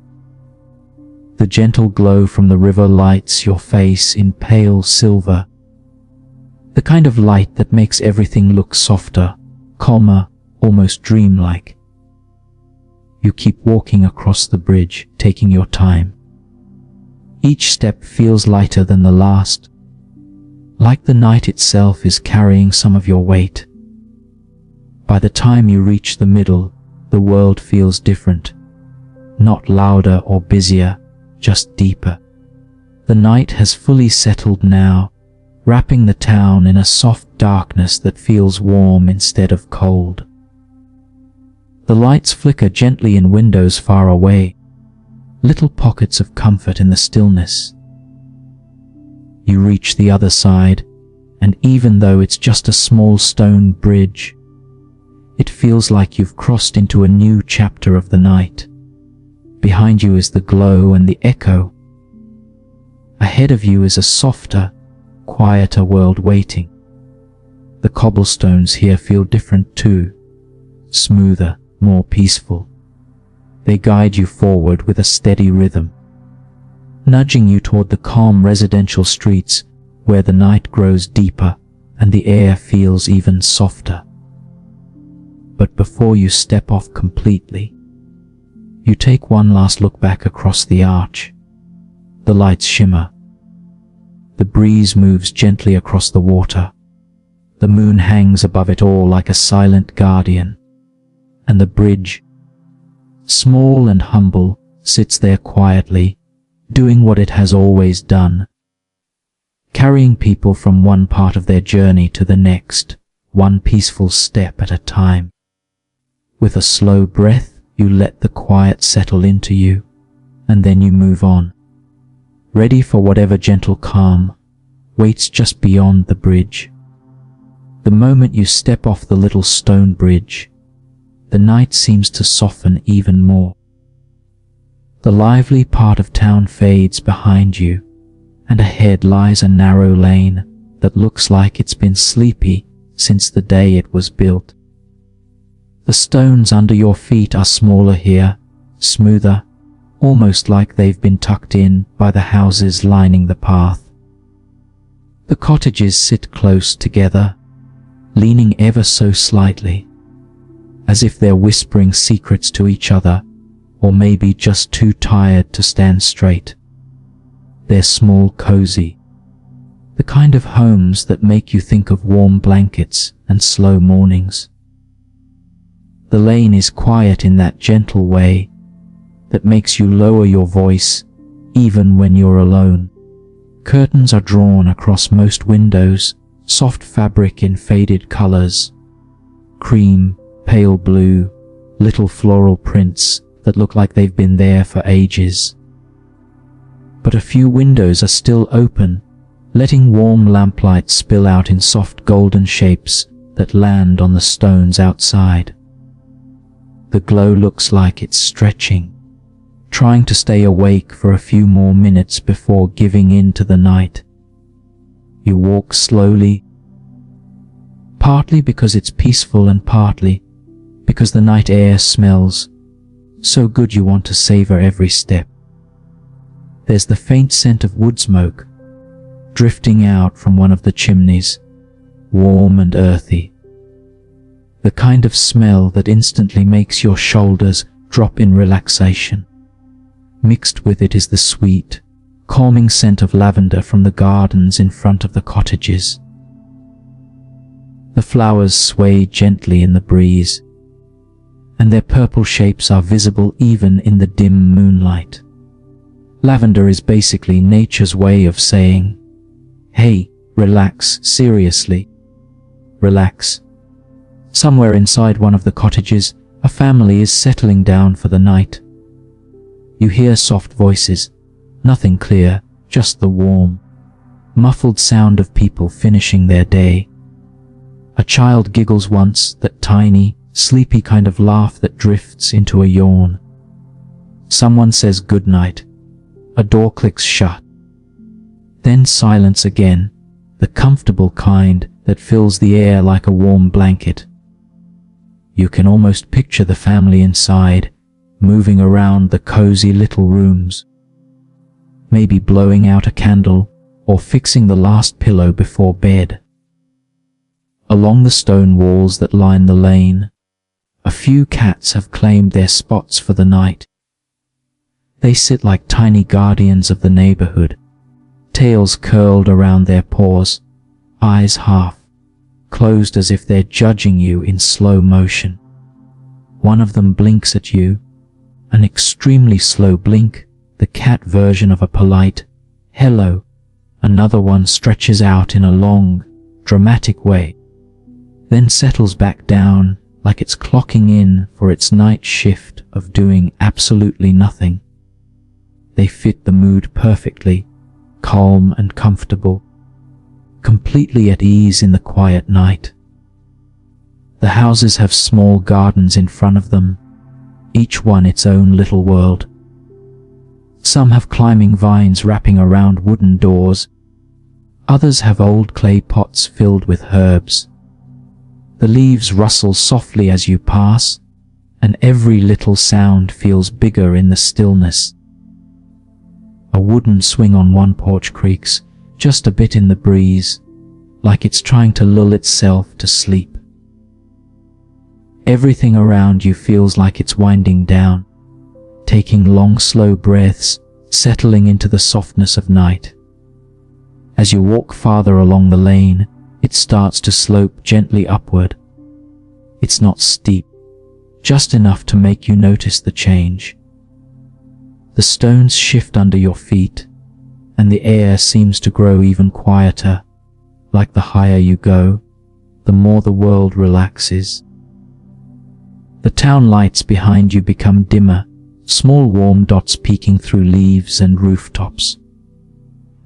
S1: The gentle glow from the river lights your face in pale silver, the kind of light that makes everything look softer, calmer, almost dreamlike. You keep walking across the bridge, taking your time. Each step feels lighter than the last, like the night itself is carrying some of your weight. By the time you reach the middle, the world feels different, not louder or busier, just deeper. The night has fully settled now, wrapping the town in a soft darkness that feels warm instead of cold. The lights flicker gently in windows far away, little pockets of comfort in the stillness. You reach the other side, and even though it's just a small stone bridge, it feels like you've crossed into a new chapter of the night. Behind you is the glow and the echo. Ahead of you is a softer, quieter world waiting. The cobblestones here feel different too, smoother, more peaceful. They guide you forward with a steady rhythm, nudging you toward the calm residential streets where the night grows deeper and the air feels even softer. But before you step off completely, you take one last look back across the arch. The lights shimmer. The breeze moves gently across the water. The moon hangs above it all like a silent guardian. And the bridge, small and humble, sits there quietly, doing what it has always done, carrying people from one part of their journey to the next, one peaceful step at a time. With a slow breath, you let the quiet settle into you, and then you move on, ready for whatever gentle calm waits just beyond the bridge. The moment you step off the little stone bridge, the night seems to soften even more. The lively part of town fades behind you, and ahead lies a narrow lane that looks like it's been sleepy since the day it was built. The stones under your feet are smaller here, smoother, almost like they've been tucked in by the houses lining the path. The cottages sit close together, leaning ever so slightly, as if they're whispering secrets to each other, or maybe just too tired to stand straight. They're small, cozy, the kind of homes that make you think of warm blankets and slow mornings. The lane is quiet in that gentle way that makes you lower your voice even when you're alone. Curtains are drawn across most windows, soft fabric in faded colors, cream, pale blue, little floral prints that look like they've been there for ages. but a few windows are still open, letting warm lamplight spill out in soft golden shapes that land on the stones outside. The glow looks like it's stretching, trying to stay awake for a few more minutes before giving in to the night. You walk slowly, partly because it's peaceful and partly because the night air smells so good you want to savor every step. There's the faint scent of wood smoke drifting out from one of the chimneys, warm and earthy. The kind of smell that instantly makes your shoulders drop in relaxation. Mixed with it is the sweet, calming scent of lavender from the gardens in front of the cottages. The flowers sway gently in the breeze, and their purple shapes are visible even in the dim moonlight. Lavender is basically nature's way of saying, "Hey, relax, seriously. Relax." Somewhere inside one of the cottages, a family is settling down for the night. You hear soft voices, nothing clear, just the warm, muffled sound of people finishing their day. A child giggles once, that tiny, sleepy kind of laugh that drifts into a yawn. Someone says goodnight. A door clicks shut. Then silence again, the comfortable kind that fills the air like a warm blanket. You can almost picture the family inside, moving around the cozy little rooms, maybe blowing out a candle or fixing the last pillow before bed. Along the stone walls that line the lane, a few cats have claimed their spots for the night. They sit like tiny guardians of the neighborhood, tails curled around their paws, eyes half closed as if they're judging you in slow motion. One of them blinks at you, an extremely slow blink, the cat version of a polite hello. Another one stretches out in a long, dramatic way, then settles back down like it's clocking in for its night shift of doing absolutely nothing. They fit the mood perfectly, calm and comfortable, completely at ease in the quiet night. The houses have small gardens in front of them, each one its own little world. Some have climbing vines wrapping around wooden doors. Others have old clay pots filled with herbs. The leaves rustle softly as you pass, and every little sound feels bigger in the stillness. A wooden swing on one porch creaks, just a bit in the breeze, like it's trying to lull itself to sleep. Everything around you feels like it's winding down, taking long, slow breaths, settling into the softness of night. As you walk farther along the lane, it starts to slope gently upward. It's not steep, just enough to make you notice the change. The stones shift under your feet, and the air seems to grow even quieter. Like the higher you go, the more the world relaxes. The town lights behind you become dimmer, small warm dots peeking through leaves and rooftops.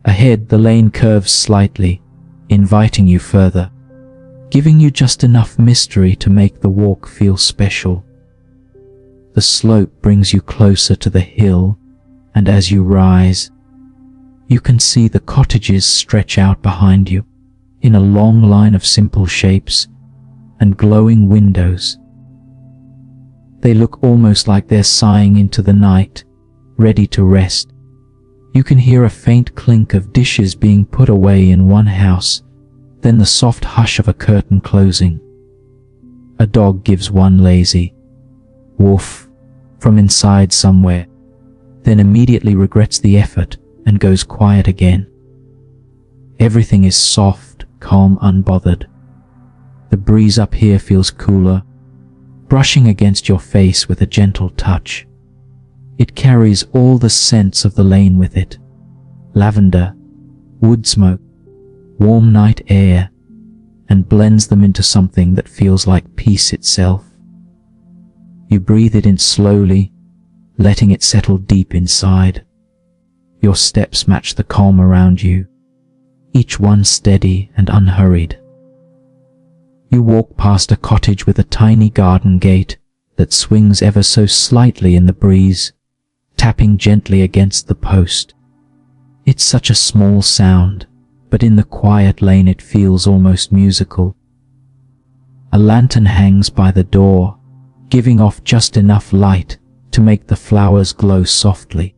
S1: Ahead, the lane curves slightly, inviting you further, giving you just enough mystery to make the walk feel special. The slope brings you closer to the hill, and as you rise, you can see the cottages stretch out behind you in a long line of simple shapes and glowing windows. They look almost like they're sighing into the night, ready to rest. You can hear a faint clink of dishes being put away in one house, then the soft hush of a curtain closing. A dog gives one lazy woof from inside somewhere, then immediately regrets the effort and goes quiet again. Everything is soft, calm, unbothered. The breeze up here feels cooler, brushing against your face with a gentle touch. It carries all the scents of the lane with it: lavender, wood smoke, warm night air, and blends them into something that feels like peace itself. You breathe it in slowly, letting it settle deep inside. Your steps match the calm around you, each one steady and unhurried. You walk past a cottage with a tiny garden gate that swings ever so slightly in the breeze, tapping gently against the post. It's such a small sound, but in the quiet lane it feels almost musical. A lantern hangs by the door, giving off just enough light to make the flowers glow softly.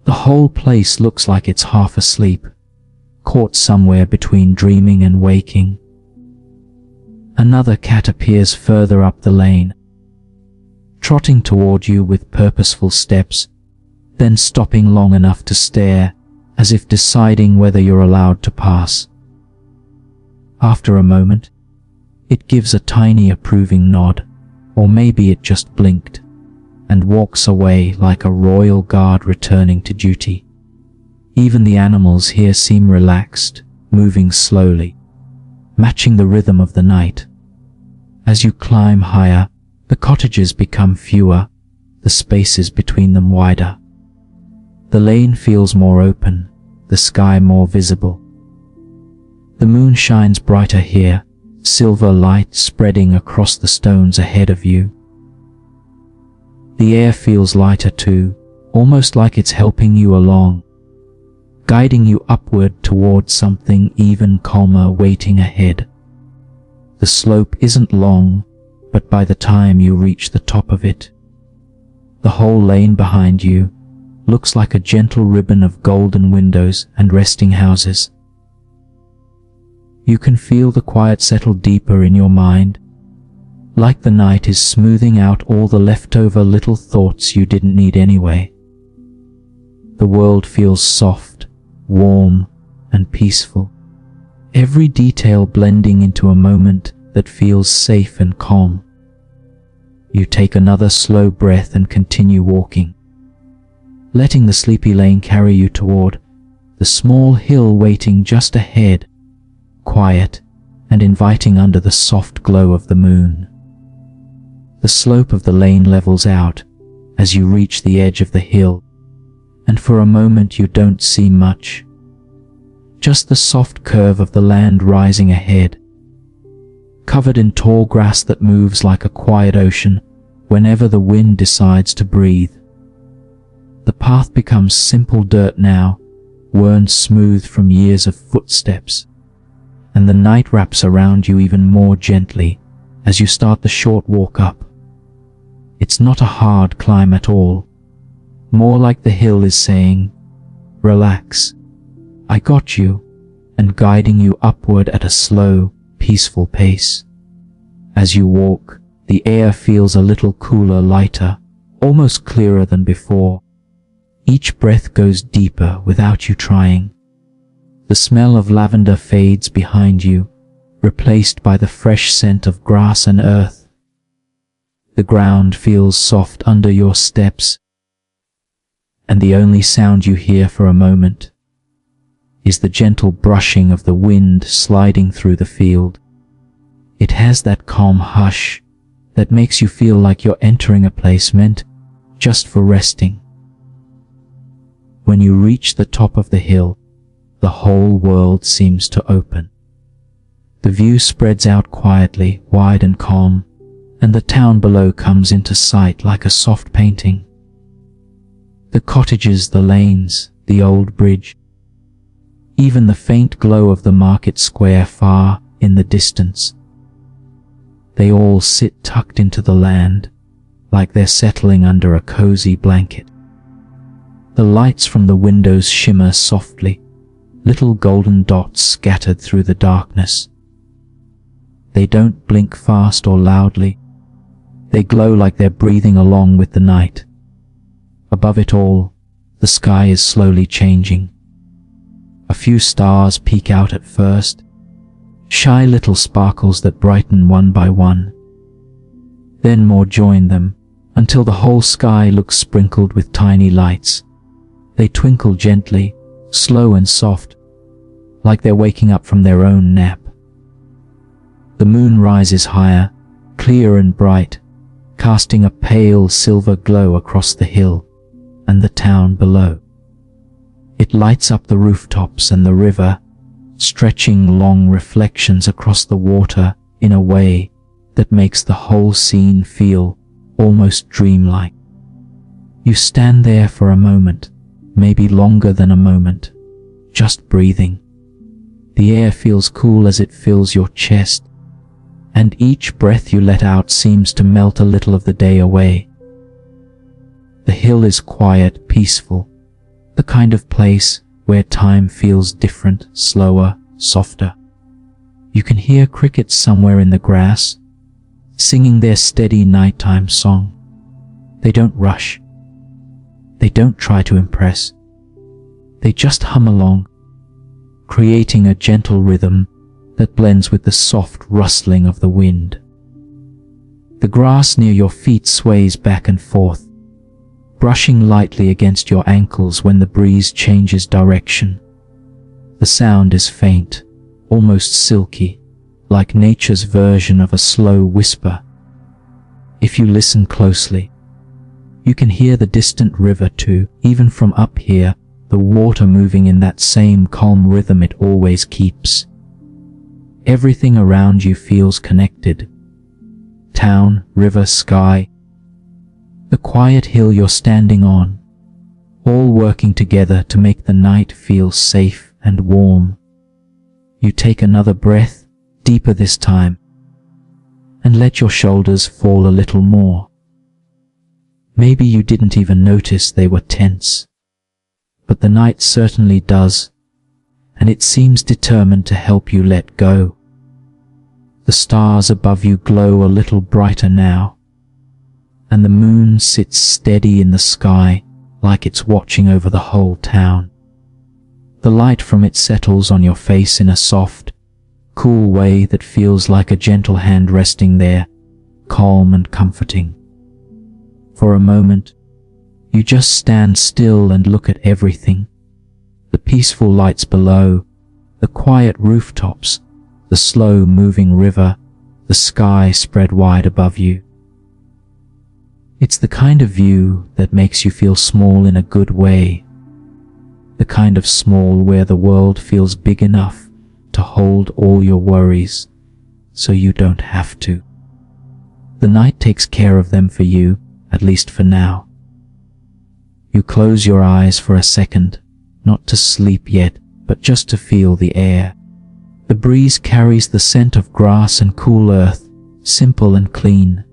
S1: The whole place looks like it's half asleep, caught somewhere between dreaming and waking. Another cat appears further up the lane, trotting toward you with purposeful steps, then stopping long enough to stare, as if deciding whether you're allowed to pass. After a moment, it gives a tiny approving nod, or maybe it just blinked, and walks away like a royal guard returning to duty. Even the animals here seem relaxed, moving slowly, matching the rhythm of the night. As you climb higher, the cottages become fewer, the spaces between them wider. The lane feels more open, the sky more visible. The moon shines brighter here, silver light spreading across the stones ahead of you. The air feels lighter too, almost like it's helping you along, guiding you upward towards something even calmer waiting ahead. The slope isn't long, but by the time you reach the top of it, the whole lane behind you looks like a gentle ribbon of golden windows and resting houses. You can feel the quiet settle deeper in your mind, like the night is smoothing out all the leftover little thoughts you didn't need anyway. The world feels soft, warm, and peaceful, every detail blending into a moment that feels safe and calm. You take another slow breath and continue walking, letting the sleepy lane carry you toward the small hill waiting just ahead, quiet and inviting under the soft glow of the moon. The slope of the lane levels out as you reach the edge of the hill, and for a moment you don't see much, just the soft curve of the land rising ahead, covered in tall grass that moves like a quiet ocean whenever the wind decides to breathe. The path becomes simple dirt now, worn smooth from years of footsteps, and the night wraps around you even more gently as you start the short walk up. It's not a hard climb at all, more like the hill is saying, "Relax, I got you," and guiding you upward at a slow, peaceful pace. As you walk, the air feels a little cooler, lighter, almost clearer than before. Each breath goes deeper without you trying. The smell of lavender fades behind you, replaced by the fresh scent of grass and earth. The ground feels soft under your steps, and the only sound you hear for a moment is the gentle brushing of the wind sliding through the field. It has that calm hush that makes you feel like you're entering a place meant just for resting. When you reach the top of the hill, the whole world seems to open. The view spreads out quietly, wide and calm, and the town below comes into sight like a soft painting. The cottages, the lanes, the old bridge, even the faint glow of the market square far in the distance. They all sit tucked into the land, like they're settling under a cozy blanket. The lights from the windows shimmer softly, little golden dots scattered through the darkness. They don't blink fast or loudly. They glow like they're breathing along with the night. Above it all, the sky is slowly changing. A few stars peek out at first, shy little sparkles that brighten one by one. Then more join them, until the whole sky looks sprinkled with tiny lights. They twinkle gently, slow and soft, like they're waking up from their own nap. The moon rises higher, clear and bright, casting a pale silver glow across the hill and the town below. It lights up the rooftops and the river, stretching long reflections across the water in a way that makes the whole scene feel almost dreamlike. You stand there for a moment, maybe longer than a moment, just breathing. The air feels cool as it fills your chest, and each breath you let out seems to melt a little of the day away. The hill is quiet, peaceful, the kind of place where time feels different, slower, softer. You can hear crickets somewhere in the grass, singing their steady nighttime song. They don't rush. They don't try to impress. They just hum along, creating a gentle rhythm that blends with the soft rustling of the wind. The grass near your feet sways back and forth, brushing lightly against your ankles when the breeze changes direction. The sound is faint, almost silky, like nature's version of a slow whisper. If you listen closely, you can hear the distant river too, even from up here, the water moving in that same calm rhythm it always keeps. Everything around you feels connected. Town, river, sky, the quiet hill you're standing on, all working together to make the night feel safe and warm. You take another breath, deeper this time, and let your shoulders fall a little more. Maybe you didn't even notice they were tense, but the night certainly does, and it seems determined to help you let go. The stars above you glow a little brighter now, and the moon sits steady in the sky like it's watching over the whole town. The light from it settles on your face in a soft, cool way that feels like a gentle hand resting there, calm and comforting. For a moment, you just stand still and look at everything. The peaceful lights below, the quiet rooftops, the slow-moving river, the sky spread wide above you. It's the kind of view that makes you feel small in a good way. The kind of small where the world feels big enough to hold all your worries, so you don't have to. The night takes care of them for you, at least for now. You close your eyes for a second, not to sleep yet, but just to feel the air. The breeze carries the scent of grass and cool earth, simple and clean.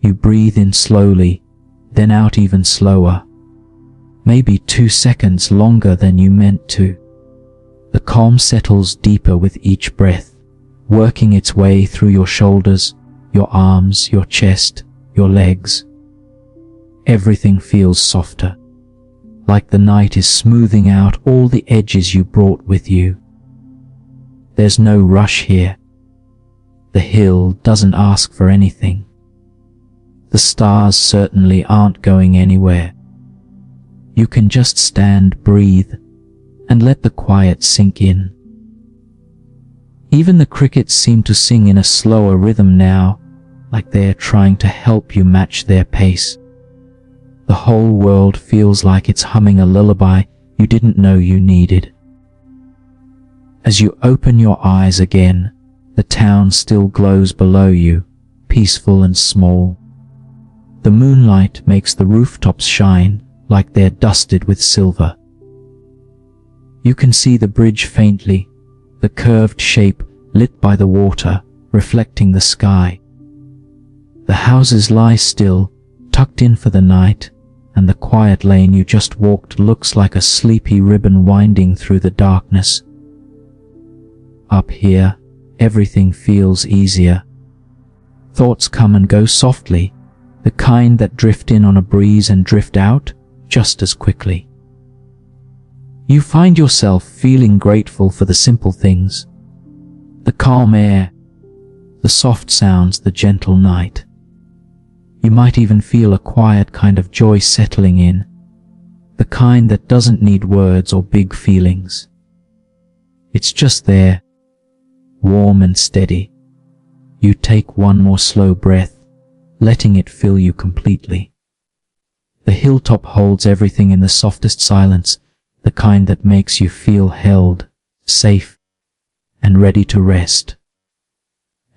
S1: You breathe in slowly, then out even slower, maybe 2 seconds longer than you meant to. The calm settles deeper with each breath, working its way through your shoulders, your arms, your chest, your legs. Everything feels softer, like the night is smoothing out all the edges you brought with you. There's no rush here. The hill doesn't ask for anything. The stars certainly aren't going anywhere. You can just stand, breathe, and let the quiet sink in. Even the crickets seem to sing in a slower rhythm now, like they're trying to help you match their pace. The whole world feels like it's humming a lullaby you didn't know you needed. As you open your eyes again, the town still glows below you, peaceful and small. The moonlight makes the rooftops shine like they're dusted with silver. You can see the bridge faintly, the curved shape lit by the water, reflecting the sky. The houses lie still, tucked in for the night, and the quiet lane you just walked looks like a sleepy ribbon winding through the darkness. Up here, everything feels easier. Thoughts come and go softly, the kind that drift in on a breeze and drift out just as quickly. You find yourself feeling grateful for the simple things, the calm air, the soft sounds, the gentle night. You might even feel a quiet kind of joy settling in, the kind that doesn't need words or big feelings. It's just there, warm and steady. You take one more slow breath, letting it fill you completely. The hilltop holds everything in the softest silence, the kind that makes you feel held, safe, and ready to rest.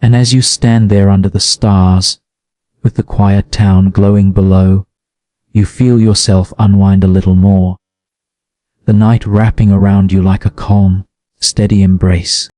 S1: And as you stand there under the stars, with the quiet town glowing below, you feel yourself unwind a little more, the night wrapping around you like a calm, steady embrace.